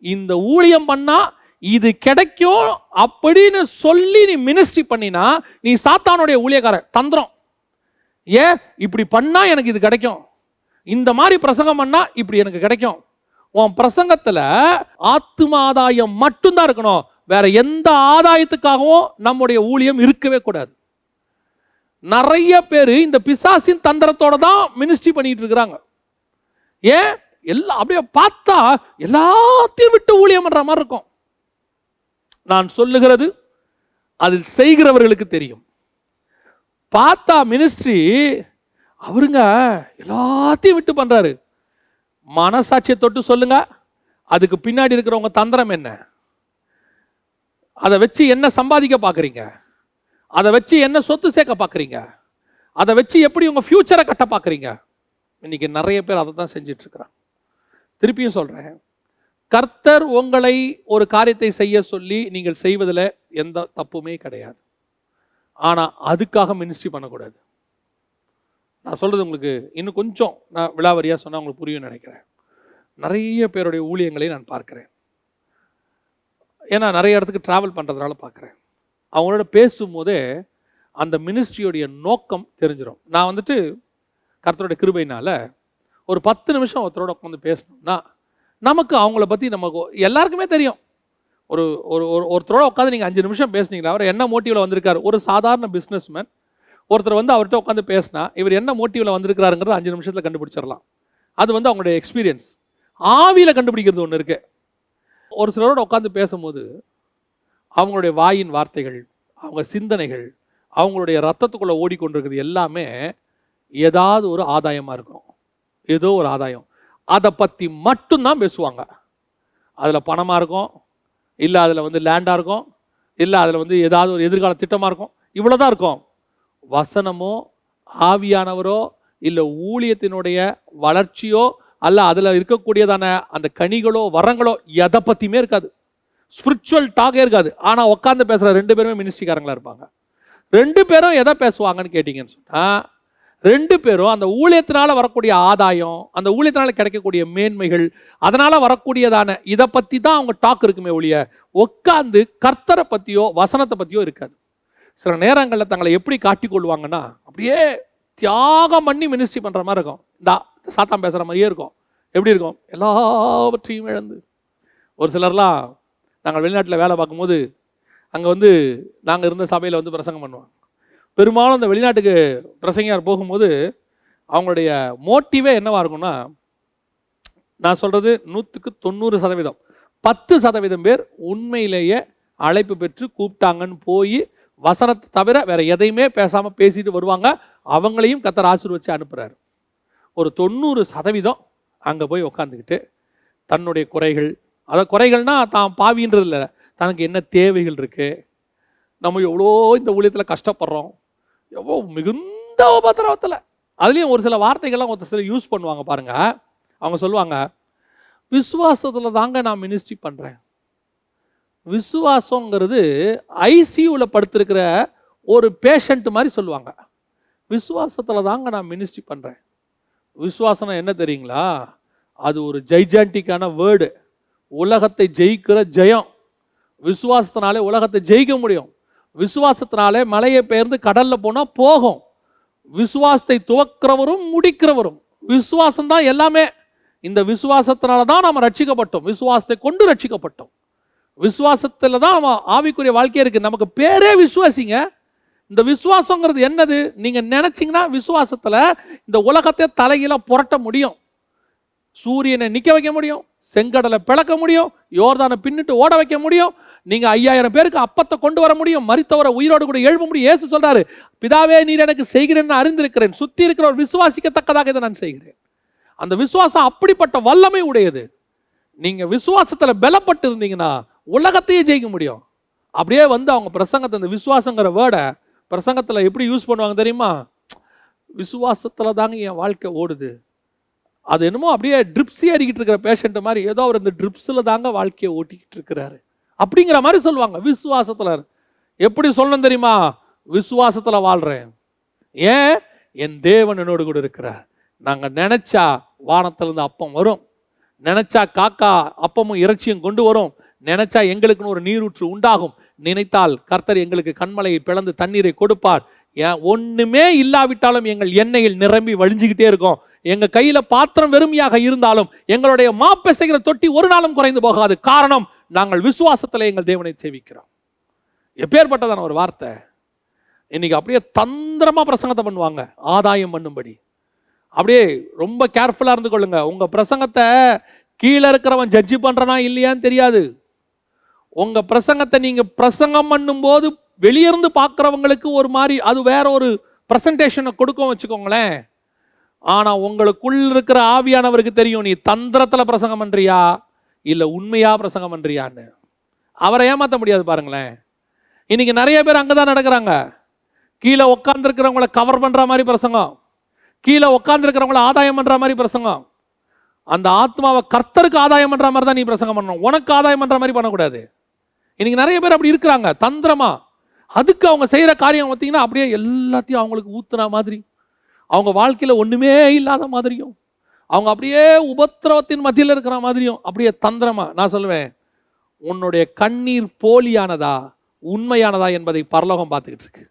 இந்த ஊழியம் பண்ணா இது கிடைக்கும் அப்படின்னு சொல்லி நீ மினிஸ்ட்ரி பண்ணினா நீ சாத்தானுடைய ஊழியக்காரன். தந்திரம். ஏன் இப்படி பண்ணா எனக்கு இது கிடைக்கும், இந்த மாதிரி பிரசங்கம் பண்ணா இப்படி எனக்கு கிடைக்கும். உன் பிரசங்கத்துல ஆத்தும ஆதாயம் மட்டும்தான் இருக்கணும், வேற எந்த ஆதாயத்துக்காகவும் நம்முடைய ஊழியம் இருக்கவே கூடாது. நிறைய பேர் இந்த பிசாசின் தந்திரத்தோட தான் மினிஸ்ட்ரி பண்ணிட்டு இருக்கிறாங்க. ஏன் எல்லாம் அப்படியே பார்த்தா எல்லாத்தையும் விட்டு ஊழியம் பண்ற மாதிரி இருக்கும். நான் சொல்லுகிறது அதில் செய்கிறவர்களுக்கு தெரியும். பார்த்தா மினிஸ்ட்ரி அவருங்க எல்லாத்தையும் விட்டு பண்றாரு. மனசாட்சியை தொட்டு சொல்லுங்க, அதுக்கு பின்னாடி இருக்கிறவங்க தந்திரம் என்ன? அதை வச்சு என்ன சம்பாதிக்க பார்க்குறீங்க? அதை வச்சு என்ன சொத்து சேர்க்க பார்க்குறீங்க? அதை வச்சு எப்படி உங்க ஃபியூச்சரை கட்ட பார்க்குறீங்க? இன்னைக்கு நிறைய பேர் அதை தான் செஞ்சிட்டு இருக்கிறாங்க. திருப்பியும் சொல்றேன், கர்த்தர் உங்களை ஒரு காரியத்தை செய்ய சொல்லி நீங்கள் செய்வதில் எந்த தப்புமே கிடையாது. ஆனா அதுக்காக மினிஸ்ட்ரி பண்ணக்கூடாது. நான் சொல்றது உங்களுக்கு இன்னும் கொஞ்சம் நான் விலாவரியா சொன்னா உங்களுக்கு புரியும் நினைக்கிறேன். நிறைய பேருடைய ஊழியங்களை நான் பார்க்கிறேன். ஏன்னா நிறைய இடத்துக்கு டிராவல் பண்றதுனால பார்க்குறேன். அவங்களோட பேசும்போதே அந்த மினிஸ்ட்ரியோடைய நோக்கம் தெரிஞ்சிடும். நான் வந்துட்டு கர்த்தருடைய கிருபையினால ஒரு 10 நிமிஷம் ஒருத்தரோட உட்காந்து பேசணும்னா நமக்கு அவங்கள பற்றி நமக்கு எல்லாருக்குமே தெரியும். ஒருத்தரோட உட்காந்து நீங்கள் 5 நிமிஷம் பேசுனீங்களா, அவர் என்ன மோட்டிவில் வந்திருக்காரு? ஒரு சாதாரண பிஸ்னஸ்மேன் ஒருத்தர் வந்து அவர்கிட்ட உட்காந்து பேசினா இவர் என்ன மோட்டிவில் வந்திருக்கிறாருங்கிறது 5 நிமிஷத்தில் கண்டுபிடிச்சிடலாம். அது வந்து அவங்களுடைய எக்ஸ்பீரியன்ஸ். ஆவியில் கண்டுபிடிக்கிறது ஒன்று இருக்கு. ஒரு சிலரோட உட்காந்து பேசும்போது அவங்களுடைய வாயின் வார்த்தைகள், அவங்க சிந்தனைகள், அவங்களுடைய ரத்தத்துக்குள்ளே ஓடிக்கொண்டிருக்கிறது எல்லாமே ஏதாவது ஒரு ஆதாயமாக இருக்கும். ஏதோ ஒரு ஆதாயம், அதை பற்றி மட்டும்தான் பேசுவாங்க. அதில் பணமாக இருக்கும், இல்லை அதில் வந்து லேண்டாக இருக்கும், இல்லை அதில் வந்து ஏதாவது ஒரு எதிர்கால திட்டமாக இருக்கும். இவ்வளோதான் இருக்கும். வசனமோ ஆவியானவரோ இல்லை ஊழியத்தினுடைய வளர்ச்சியோ அல்ல அதில் இருக்கக்கூடியதான அந்த கனிகளோ வரங்களோ எதை பற்றியுமே இருக்காது. ஸ்பிரிச்சுவல் டாகே இருக்காது. ஆனால் உட்காந்து பேசுகிற 2 பேருமே மினிஸ்ட்ரிக்காரங்களாக இருப்பாங்க. 2 பேரும் எதை பேசுவாங்கன்னு கேட்டிங்கன்னு சொன்னால், 2 பேரும் அந்த ஊழியத்தினால வரக்கூடிய ஆதாயம், அந்த ஊழியத்தினால கிடைக்கக்கூடிய மேன்மைகள், அதனால் வரக்கூடியதான இதை பற்றி தான் அவங்க டாக் இருக்குமே ஒழிய உட்காந்து கர்த்தரை பற்றியோ வசனத்தை பற்றியோ இருக்காது. சில நேரங்களில் தங்களை எப்படி காட்டிக்கொள்வாங்கன்னா அப்படியே தியாகம் பண்ணி மினிஸ்ட்ரி பண்ணுற மாதிரி இருக்கும். இந்த சாத்தான் பேசுகிற மாதிரியே இருக்கும். எப்படி இருக்கும்? எல்லாவற்றையும் இழந்து. ஒரு சிலர்லாம் நாங்கள் வெளிநாட்டில் வேலை பார்க்கும்போது அங்கே வந்து நாங்கள் இருந்த சபையில் வந்து பிரசங்கம் பண்ணுவோம். பெரும்பாலும் அந்த வெளிநாட்டுக்கு பிரசங்கியார் போகும்போது அவங்களுடைய மோட்டிவே என்னவாக இருக்கும்னா, நான் சொல்கிறது 100க்கு 90%, 10% பேர் உண்மையிலேயே அழைப்பு பெற்று கூப்பிட்டாங்கன்னு போய் வசனத்தை தவிர வேற எதையுமே பேசாமல் பேசிட்டு வருவாங்க. அவங்களையும் கர்த்தர் ஆசீர்வதிச்சு அனுப்புகிறாரு. ஒரு 90% அங்கே போய் உக்காந்துக்கிட்டு தன்னுடைய குறைகள், அதாவது குறைகள்னா தான் பாவின்றது இல்லை, தனக்கு என்ன தேவைகள் இருக்குது, நம்ம எவ்வளோ இந்த ஊழியத்தில் கஷ்டப்படுறோம், எவ்வளோ மிகுந்த உபத்திரவத்தில், அதுலேயும் ஒரு சில வார்த்தைகள்லாம் ஒரு சில யூஸ் பண்ணுவாங்க பாருங்க. அவங்க சொல்லுவாங்க, விசுவாசத்தில் தாங்க நான் மினிஸ்ட்ரி பண்ணுறேன். விசுவாசங்கிறது ஐசியூவில் படுத்திருக்கிற ஒரு பேஷண்ட் மாதிரி சொல்லுவாங்க. விசுவாசத்தில் தாங்க நான் மினிஸ்ட்ரி பண்ணுறேன். விசுவாசம் என்ன தெரியுங்களா? அது ஒரு ஜைஜாண்டிக்கான வேர்டு. உலகத்தை ஜெயிக்கிற ஜெயம். விசுவாசத்தினாலே உலகத்தை ஜெயிக்க முடியும். விசுவாசத்தினாலே மலையை பெயர்ந்து கடல்ல போனால் போகும். விசுவாசத்தை துவக்கிறவரும் முடிக்கிறவரும் விசுவாசம் தான் எல்லாமே. இந்த விசுவாசத்தினால தான் நம்ம ரட்சிக்கப்பட்டோம். விசுவாசத்தை கொண்டு ரட்சிக்கப்பட்டோம். விசுவாசத்தில் தான் நம்ம ஆவிக்குரிய வாழ்க்கையே இருக்கு. நமக்கு பேரே விசுவாசிங்க. இந்த விசுவாசங்கிறது என்னது? நீங்க நினைச்சீங்கன்னா விசுவாசத்துல இந்த உலகத்தை தலையில புரட்ட முடியும். சூரியனை நிக்க வைக்க முடியும், செங்கடலை பிளக்க முடியும், யோர்தானை பின்னிட்டு ஓட வைக்க முடியும். நீங்க 5000 பேருக்கு அப்பத்தை கொண்டு வர முடியும், மரித்தவரை உயிரோடு கூட எழுப்ப முடியும். இயேசு சொல்றாரு, பிதாவே நீர் எனக்கு செய்கிறேன்னு அறிந்திருக்கிறேன், சுத்தி இருக்கிறவர் விசுவாசிக்கத்தக்கதாக இதை நான் செய்கிறேன். அந்த விசுவாசம் அப்படிப்பட்ட வல்லமை உடையது. நீங்க விசுவாசத்துல பலப்பட்டு இருந்தீங்கன்னா உலகத்தையே ஜெயிக்க முடியும். அப்படியே வந்து அவங்க பிரசங்கத்தை இந்த விசுவாசங்கிற வேர்டை பிரசங்கத்தில் எப்படி யூஸ் பண்ணுவாங்க தெரியுமா? விசுவாசத்தில் தாங்க என் வாழ்க்கை ஓடுது. அது என்னமோ அப்படியே ட்ரிப்ஸ் ஏறிக்கிட்டு இருக்கிற பேஷண்ட் மாதிரி, ஏதோ அவர் இந்த ட்ரிப்ஸில் தாங்க வாழ்க்கையை ஓட்டிக்கிட்டு இருக்கிறாரு அப்படிங்கிற மாதிரி சொல்லுவாங்க. விசுவாசத்தில் எப்படி சொல்லணும் தெரியுமா? விசுவாசத்தில் வாழ்கிறேன். ஏன்? என் தேவன் என்னோடு கூட இருக்கிறார். நாங்கள் நினைச்சா வானத்திலிருந்து அப்பம் வரும், நினைச்சா காக்கா அப்பமும் இறைச்சியும் கொண்டு வரும், நினைச்சா எங்களுக்குன்னு ஒரு நீரூற்று உண்டாகும், நினைத்தால் கர்த்தர் எங்களுக்கு கண்மலையை பிளந்து தண்ணீரை கொடுப்பார். ஏன் ஒண்ணுமே இல்லாவிட்டாலும் எங்கள் எண்ணெயில் நிரம்பி வழிஞ்சுக்கிட்டே இருக்கும். எங்க கையில பாத்திரம் வெறுமையாக இருந்தாலும் எங்களுடைய மாப்பெசைகிற தொட்டி ஒரு நாளும் குறைந்து போகாது. காரணம், நாங்கள் விசுவாசத்துல எங்கள் தேவனை சேவிக்கிறோம். எப்பேற்பட்டதான ஒரு வார்த்தை. இன்னைக்கு அப்படியே தந்திரமா பிரசங்கத்தை பண்ணுவாங்க, ஆதாயம் பண்ணும்படி. அப்படியே ரொம்ப கேர்ஃபுல்லா இருந்து கொள்ளுங்க. உங்க பிரசங்கத்தை கீழே இருக்கிறவன் ஜட்ஜி பண்றனா இல்லையான்னு தெரியாது. உங்க பிரசங்கத்தை நீங்க பிரசங்கம் பண்ணும் போது வெளியிருந்து பார்க்கிறவங்களுக்கு ஒரு மாதிரி அது வேற ஒரு பிரசன்டேஷனை கொடுக்கும் வச்சுக்கோங்களேன். ஆனா உங்களுக்குள் இருக்கிற ஆவியானவருக்கு தெரியும், நீ தந்திரத்துல பிரசங்கம் பண்றியா இல்ல உண்மையா பிரசங்கம் பண்றியான்னு. அவரை ஏமாற்ற முடியாது. பாருங்களேன், இன்னைக்கு நிறைய பேர் அங்கதான் நடக்கிறாங்க. கீழே உட்கார்ந்து இருக்கிறவங்களை கவர் பண்ற மாதிரி பிரசங்கம், கீழே உட்கார்ந்து இருக்கிறவங்களை ஆதாயம் பண்ற மாதிரி பிரசங்கம். அந்த ஆத்மாவை கர்த்தருக்கு ஆதாயம் பண்ற மாதிரி தான் நீ பிரசங்கம் பண்ணணும், உனக்கு ஆதாயம் பண்ற மாதிரி பண்ணக்கூடாது. இன்னைக்கு நிறைய பேர் அப்படி இருக்கிறாங்க தந்திரமா. அதுக்கு அவங்க செய்யற காரியம் பார்த்தீங்கன்னா அப்படியே எல்லாத்தையும் அவங்களுக்கு ஊத்துன மாதிரி, அவங்க வாழ்க்கையில ஒண்ணுமே இல்லாத மாதிரியும், அவங்க அப்படியே உபத்திரவத்தின் மத்தியில் இருக்கிற மாதிரியும், அப்படியே தந்திரமா. நான் சொல்லுவேன், உன்னுடைய கண்ணீர் போலியானதா உண்மையானதா என்பதை பரலோகம் பார்த்துக்கிட்டு இருக்கு.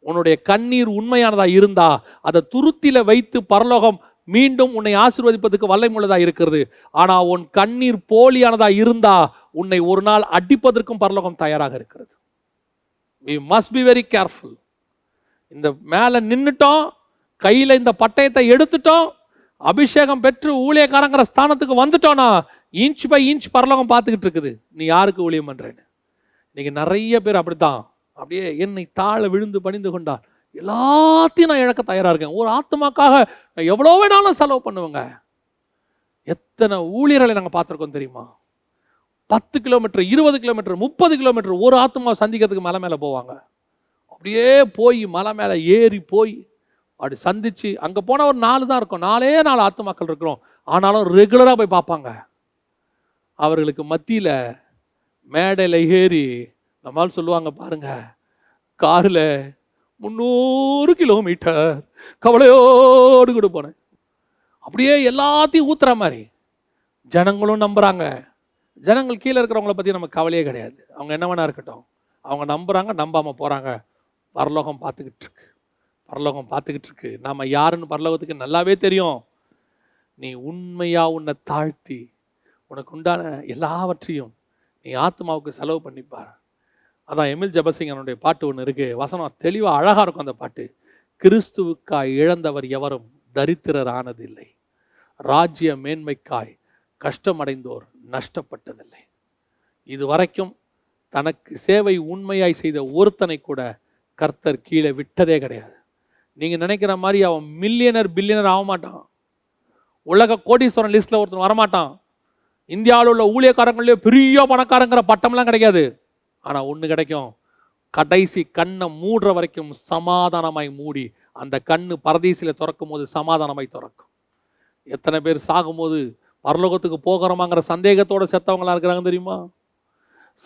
உன்னுடைய கண்ணீர் உண்மையானதா இருந்தா அதை துருத்தில வைத்து பரலோகம் மீண்டும் உன்னை ஆசீர்வதிப்பதற்கு வல்லமையுள்ளதா இருக்கிறது. ஆனா உன் கண்ணீர் போலியானதா இருந்தா உன்னை ஒரு நாள் அடிப்பதற்கும் பரலோகம் தயாராக இருக்கிறது. We must be very careful. இந்த மேல நின்னுட்டோம், கையில இந்த பட்டயத்தை எடுத்துட்டோம், அபிஷேகம் பெற்று ஊழியக்காரங்கிற ஸ்தானத்துக்கு வந்துட்டோம்னா இன்ச் பை இன்ச் பரலோகம் பார்த்துக்கிட்டு இருக்குது நீ யாருக்கு ஊழியம் பண்றேன்னு. இன்னைக்கு நிறைய பேர் அப்படித்தான், அப்படியே என்னை தாழ விழுந்து பணிந்து கொண்டார், எல்லாத்தையும் நான் இழக்க தயாரா இருக்கேன், ஒரு ஆத்மாக்காக எவ்வளோ வேணாலும் செலவு பண்ணுவேங்க. எத்தனை ஊழியர்களை நாங்கள் பார்த்துருக்கோம் தெரியுமா? 10 கிலோமீட்டர் 20 கிலோமீட்டர் 30 கிலோமீட்டர் ஒரு ஆத்மாவை சந்திக்கிறதுக்கு மலை மேலே போவாங்க. அப்படியே போய் மலை மேலே ஏறி போய் அப்படி சந்திச்சு, அங்கே போனால் ஒரு 4 தான் இருக்கும், 4 ஆத்மாக்கள் இருக்கிறோம். ஆனாலும் ரெகுலராக போய் பார்ப்பாங்க. அவர்களுக்கு மத்தியில் மேடையில் ஏறி நம்மால் சொல்லுவாங்க, பாருங்க காரில் 300 கிலோமீட்டர் கவலையோடு கூட போனேன். அப்படியே எல்லாத்தையும் ஊத்துற மாதிரி ஜனங்களும் நம்புறாங்க. ஜனங்கள் கீழே இருக்கிறவங்கள பற்றி நமக்கு கவலையே கிடையாது, அவங்க என்ன வேணா இருக்கட்டும், அவங்க நம்புறாங்க, நம்பாம போறாங்க. பரலோகம் பார்த்துக்கிட்டு இருக்கு, பரலோகம் பார்த்துக்கிட்டு இருக்கு. நாம யாருன்னு பரலோகத்துக்கு நல்லாவே தெரியும். நீ உண்மையா உன்னை தாழ்த்தி உனக்கு உண்டான எல்லாவற்றையும் நீ ஆத்மாவுக்கு செலவு பண்ணிப்பார். அதான் எமில் ஜெபசிங்கனுடைய பாட்டு ஒன்று இருக்கு, வசனம் தெளிவாக அழகா இருக்கும் அந்த பாட்டு. கிறிஸ்துவுக்காய் இழந்தவர் எவரும் தரித்திரர் ஆனதில்லை, ராஜ்ய மேன்மைக்காய் கஷ்டமடைந்தோர் நஷ்டப்பட்டதில்லை. இது வரைக்கும் தனக்கு சேவை உண்மையாய் செய்த ஒருத்தனை கூட கர்த்தர் கீழே விட்டதே கிடையாது. நீங்க நினைக்கிற மாதிரி அவன் மில்லியனர் பில்லியனர் ஆக மாட்டான், உலக கோடீஸ்வரன் லிஸ்ட்ல ஒருத்தன் வரமாட்டான், இந்தியாவில் உள்ள ஊழியக்காரங்களே பெரிய பணக்காரங்கிற பட்டம்லாம் கிடைக்காது. ஆனா ஒண்ணு கிடைக்கும், கடைசி கண்ணை மூடுற வரைக்கும் சமாதானமாய் மூடி அந்த கண்ணு பரதீசில திறக்கும் போது சமாதானமாய் திறக்கும். எத்தனை பேர் சாகும்போது பரலோகத்துக்கு போகிறோமாங்கிற சந்தேகத்தோட செத்தவங்களா இருக்கிறாங்க தெரியுமா?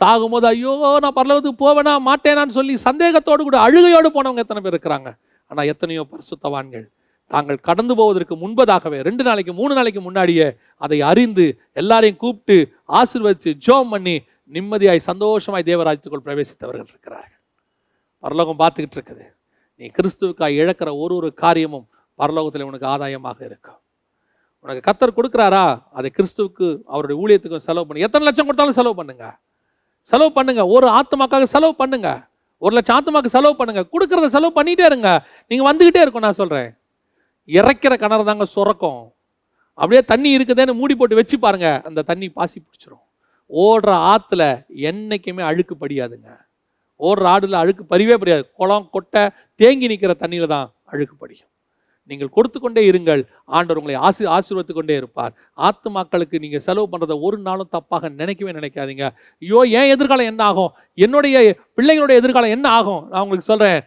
சாகும்போது ஐயோ நான் பரலோகத்துக்கு போவேனா மாட்டேனான்னு சொல்லி சந்தேகத்தோடு கூட அழுகையோடு போனவங்க எத்தனை பேர் இருக்கிறாங்க. ஆனா எத்தனையோ பரிசுத்தவான்கள் தாங்கள் கடந்து போவதற்கு முன்பதாகவே 2 நாளைக்கு 3 நாளைக்கு முன்னாடியே அதை அறிந்து எல்லாரையும் கூப்பிட்டு ஆசீர்வதிச்சு ஜெபம் பண்ணி நிம்மதியாய் சந்தோஷமாய் தேவராஜ்யத்துக்குள் பிரவேசித்தவர்கள் இருக்கிறார்கள். பரலோகம் பார்த்துக்கிட்டு இருக்குது. நீ கிறிஸ்துவுக்காய் இழக்கிற ஒரு காரியமும் பரலோகத்தில் உனக்கு ஆதாயமாக இருக்கும். உனக்கு கர்த்தர் கொடுக்குறாரா, அதை கிறிஸ்துவுக்கு அவருடைய ஊழியத்துக்கும் செலவு பண்ணி, எத்தனை லட்சம் கொடுத்தாலும் செலவு பண்ணுங்க, செலவு பண்ணுங்க. ஒரு ஆத்மாக்காக செலவு பண்ணுங்க, 1 லட்சம் ஆத்மாக்கு செலவு பண்ணுங்க. கொடுக்கறத செலவு பண்ணிட்டே இருங்க, நீங்க வந்துகிட்டே இருக்கும். நான் சொல்றேன், இறைக்கிற கிணறு தாங்க சுரக்கும். அப்படியே தண்ணி இருக்குதுன்னு மூடி போட்டு வச்சு பாருங்க, அந்த தண்ணி பாசி பிடிச்சிரும். ஓடுற ஆற்றுல என்னைக்குமே அழுக்கு படியாதுங்க. ஓடுற ஆடுல அழுக்கு பறிவே படியாது. குளம் கொட்டை தேங்கி நிற்கிற தண்ணியில தான் அழுக்கு படியும். நீங்கள் கொடுத்து கொண்டே இருங்கள், ஆண்டவர் உங்களை ஆசீர்வதித்து கொண்டே இருப்பார். ஆத்துமாக்களுக்கு நீங்க செலவு பண்றதை ஒரு நாளும் தப்பாக நினைக்கவே நினைக்காதீங்க. ஐயோ என் எதிர்காலம் என்ன ஆகும், என்னுடைய பிள்ளைகளுடைய எதிர்காலம் என்ன ஆகும். நான் உங்களுக்கு சொல்றேன்,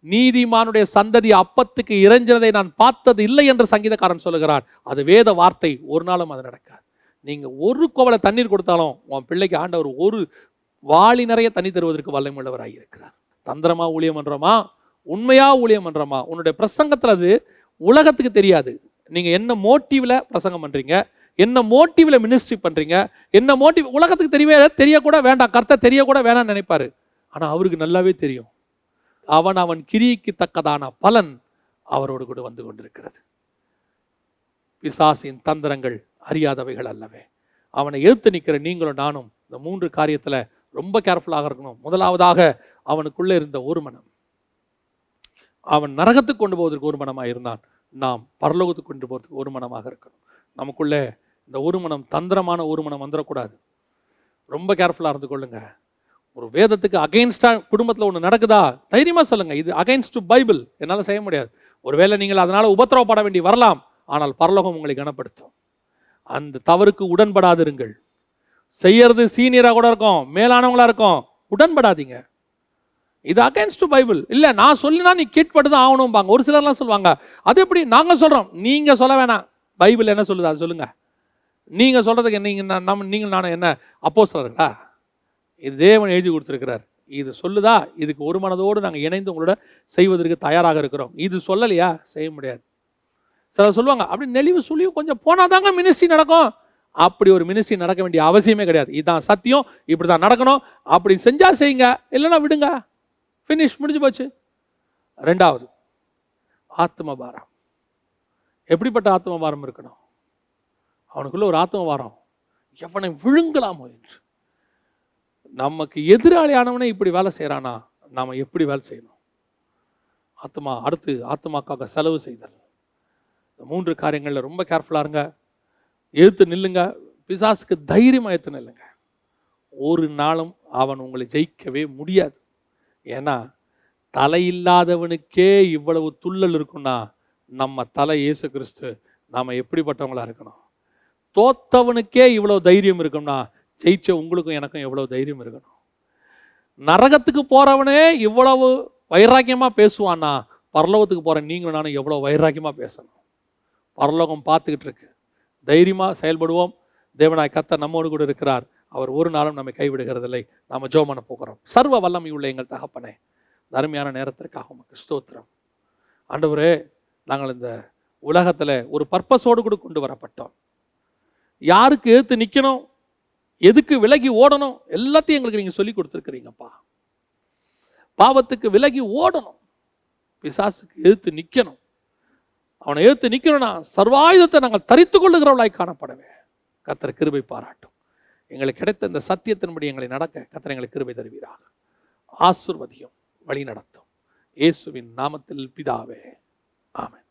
நீதிமானுடைய சந்ததி அப்பத்துக்கு இறைஞ்சினதை நான் பார்த்தது இல்லை என்று சங்கீதக்காரன் சொல்லுகிறார். அது வேத வார்த்தை, ஒரு நாளும் அது நடக்காது. நீங்க ஒரு கோவலை தண்ணீர் கொடுத்தாலும் உன் பிள்ளைக்கு ஆண்டவர் ஒரு வாளி நிறைய தண்ணி தருவதற்கு வல்லமையுள்ளவராக இருக்கிறார். தந்திரமா ஊழியம் பண்றோமா, உண்மையா ஊழியம் பண்றோமா? உன்னுடைய பிரசங்கத்துல அது உலகத்துக்கு தெரியாது. நீங்க என்ன மோட்டிவ்ல பிரசங்கம் பண்றீங்க, என்ன மோட்டிவ்ல மினிஸ்ட்ரி பண்றீங்க, என்ன மோட்டிவ் உலகத்துக்கு தெரியக்கூட வேண்டாம், கர்த்தர் தெரியக்கூட வேணாம்னு நினைப்பாரு. ஆனா அவருக்கு நல்லாவே தெரியும். அவன் கிரியைக்கு தக்கதான பலன் அவரோடு கூட வந்து கொண்டிருக்கிறது. பிசாசின் தந்திரங்கள் அறியாதவைகள் அல்லவே. அவனை எதிர்த்து நிற்கிற நீங்களும் நானும் இந்த 3 காரியத்துல ரொம்ப கேர்ஃபுல்லாக இருக்கணும். முதலாவதாக அவனுக்குள்ளே இருந்த ஒரு மனம். அவன் நரகத்துக்கு கொண்டு போவதற்கு ஒரு மனமாக இருந்தான். நாம் பரலோகத்துக்கு கொண்டு போவதற்கு ஒரு மனமாக இருக்கணும். நமக்குள்ளே இந்த ஒரு மனம் தந்திரமான ஒரு மனம் வந்துடக்கூடாது. ரொம்ப கேர்ஃபுல்லாக இருந்து கொள்ளுங்க. ஒரு வேதத்துக்கு அகைன்ஸ்டா குடும்பத்தில் ஒன்று நடக்குதா, தைரியமா சொல்லுங்க, இது அகைன்ஸ்ட் டு பைபிள், என்னால் செய்ய முடியாது. ஒருவேளை நீங்கள் அதனால உபத்திரவப்பட வேண்டி வரலாம், ஆனால் பரலோகம் உங்களை கனப்படுத்தும். அந்த தவறுக்கு உடன்படாதிருங்கள். செய்யறது சீனியரா கூட இருக்கும், மேலானவங்களா இருக்கும், உடன்படாதீங்க. இது அகைன்ஸ்ட் டு பைபிள். இல்ல நான் சொல்லினா நீ கீழ்பட்டுதான் ஆகணும்பாங்க. ஒரு சிலர்லாம் சொல்லுவாங்க, அது எப்படி நாங்க சொல்றோம், நீங்க சொல்ல வேணாம், பைபிள் என்ன சொல்லுது அது சொல்லுங்க. நீங்க சொல்றதுக்கு நீங்கள் நானும் என்ன அப்போஸ்தலர்களா? இது தேவன் எழுதி கொடுத்திருக்கிறார். இது சொல்லுதா, இதுக்கு ஒரு மனதோடு நாங்கள் இணைந்து உங்களோட செய்வதற்கு தயாராக இருக்கிறோம். இது சொல்லலையா, செய்ய முடியாது. சிலர் சொல்லுவாங்க, அப்படி நெளிவு சுழிவு கொஞ்சம் போனாதாங்க மினிஸ்ட்ரி நடக்கும். அப்படி ஒரு மினிஸ்ட்ரி நடக்க வேண்டிய அவசியமே கிடையாது. இதுதான் சத்தியம், இப்படி தான் நடக்கணும், அப்படி செஞ்சா செய்யுங்க, இல்லைன்னா விடுங்க, ஃபினிஷ், முடிஞ்சு போச்சு. 2வது ஆத்ம பாரம். எப்படிப்பட்ட ஆத்ம பாரம் இருக்கணும்? அவனுக்குள்ள ஒரு ஆத்ம பாரம், எவனை விழுங்கலாமோ என்று. நமக்கு எதிராளியானவனே இப்படி வேலை செய்யறானா, நாம எப்படி வேலை செய்யணும்? ஆத்மா. அடுத்து ஆத்மாக்காக செலவு செய்தல். இந்த 3 காரியங்கள்ல ரொம்ப கேர்ஃபுல்லா இருங்க. எழுத்து நில்லுங்க, பிசாசுக்கு தைரியமா எழுத்து நில்லுங்க. ஒரு நாளும் அவன் உங்களை ஜெயிக்கவே முடியாது. ஏன்னா தலையில்லாதவனுக்கே இவ்வளவு துள்ளல் இருக்குன்னா, நம்ம தலை இயேசு கிறிஸ்து, நாம எப்படிப்பட்டவங்களா இருக்கணும்? தோத்தவனுக்கே இவ்வளவு தைரியம் இருக்கும்னா, ஜெயிச்ச உங்களுக்கும் எனக்கும் எவ்வளவு தைரியம் இருக்கணும்? நரகத்துக்கு போறவனே இவ்வளவு வைராக்கியமா பேசுவான்னா, பரலோகத்துக்கு போற நீங்களும் நானும் எவ்வளவு வைராக்கியமா பேசணும்? பரலோகம் பார்த்துக்கிட்டு இருக்கு. தைரியமா செயல்படுவோம். தேவனாய் கர்த்தர் நம்மோடு கூட இருக்கிறார். அவர் ஒரு நாளும் நம்மை கைவிடுகிறதில்லை. நாம ஜெபம் பண்ண போகிறோம். சர்வ வல்லமை உள்ள எங்கள் தகப்பனே, அருமையான நேரத்திற்காக உமக்கு ஸ்தோத்திரம். ஆண்டவரே, நாங்கள் இந்த உலகத்துல ஒரு பர்பஸோடு கூட கொண்டு வரப்பட்டோம். யாருக்கு எதிர்த்து நிக்கணும், எதுக்கு விலகி ஓடணும், எல்லாத்தையும் எங்களுக்கு நீங்க சொல்லி கொடுத்துருக்கிறீங்கப்பா. பாவத்துக்கு விலகி ஓடணும், பிசாசுக்கு எதிர்த்து நிக்கணும். அவனை எதிர்த்து நிக்கணும்னா சர்வாயுதத்தை நாங்கள் தரித்து கொள்ளுகிறவளாய் காணப்படவே கர்த்தர் கிருபை பாராட்டும். எங்களுக்கு கிடைத்த இந்த சத்தியத்தின்படி எங்களை நடக்க கர்த்தர் எங்களுக்கு கிருபை தருவீராக. ஆசீர்வதியும், வழி நடத்தும். இயேசுவின் நாமத்தில் பிதாவே, ஆமென்.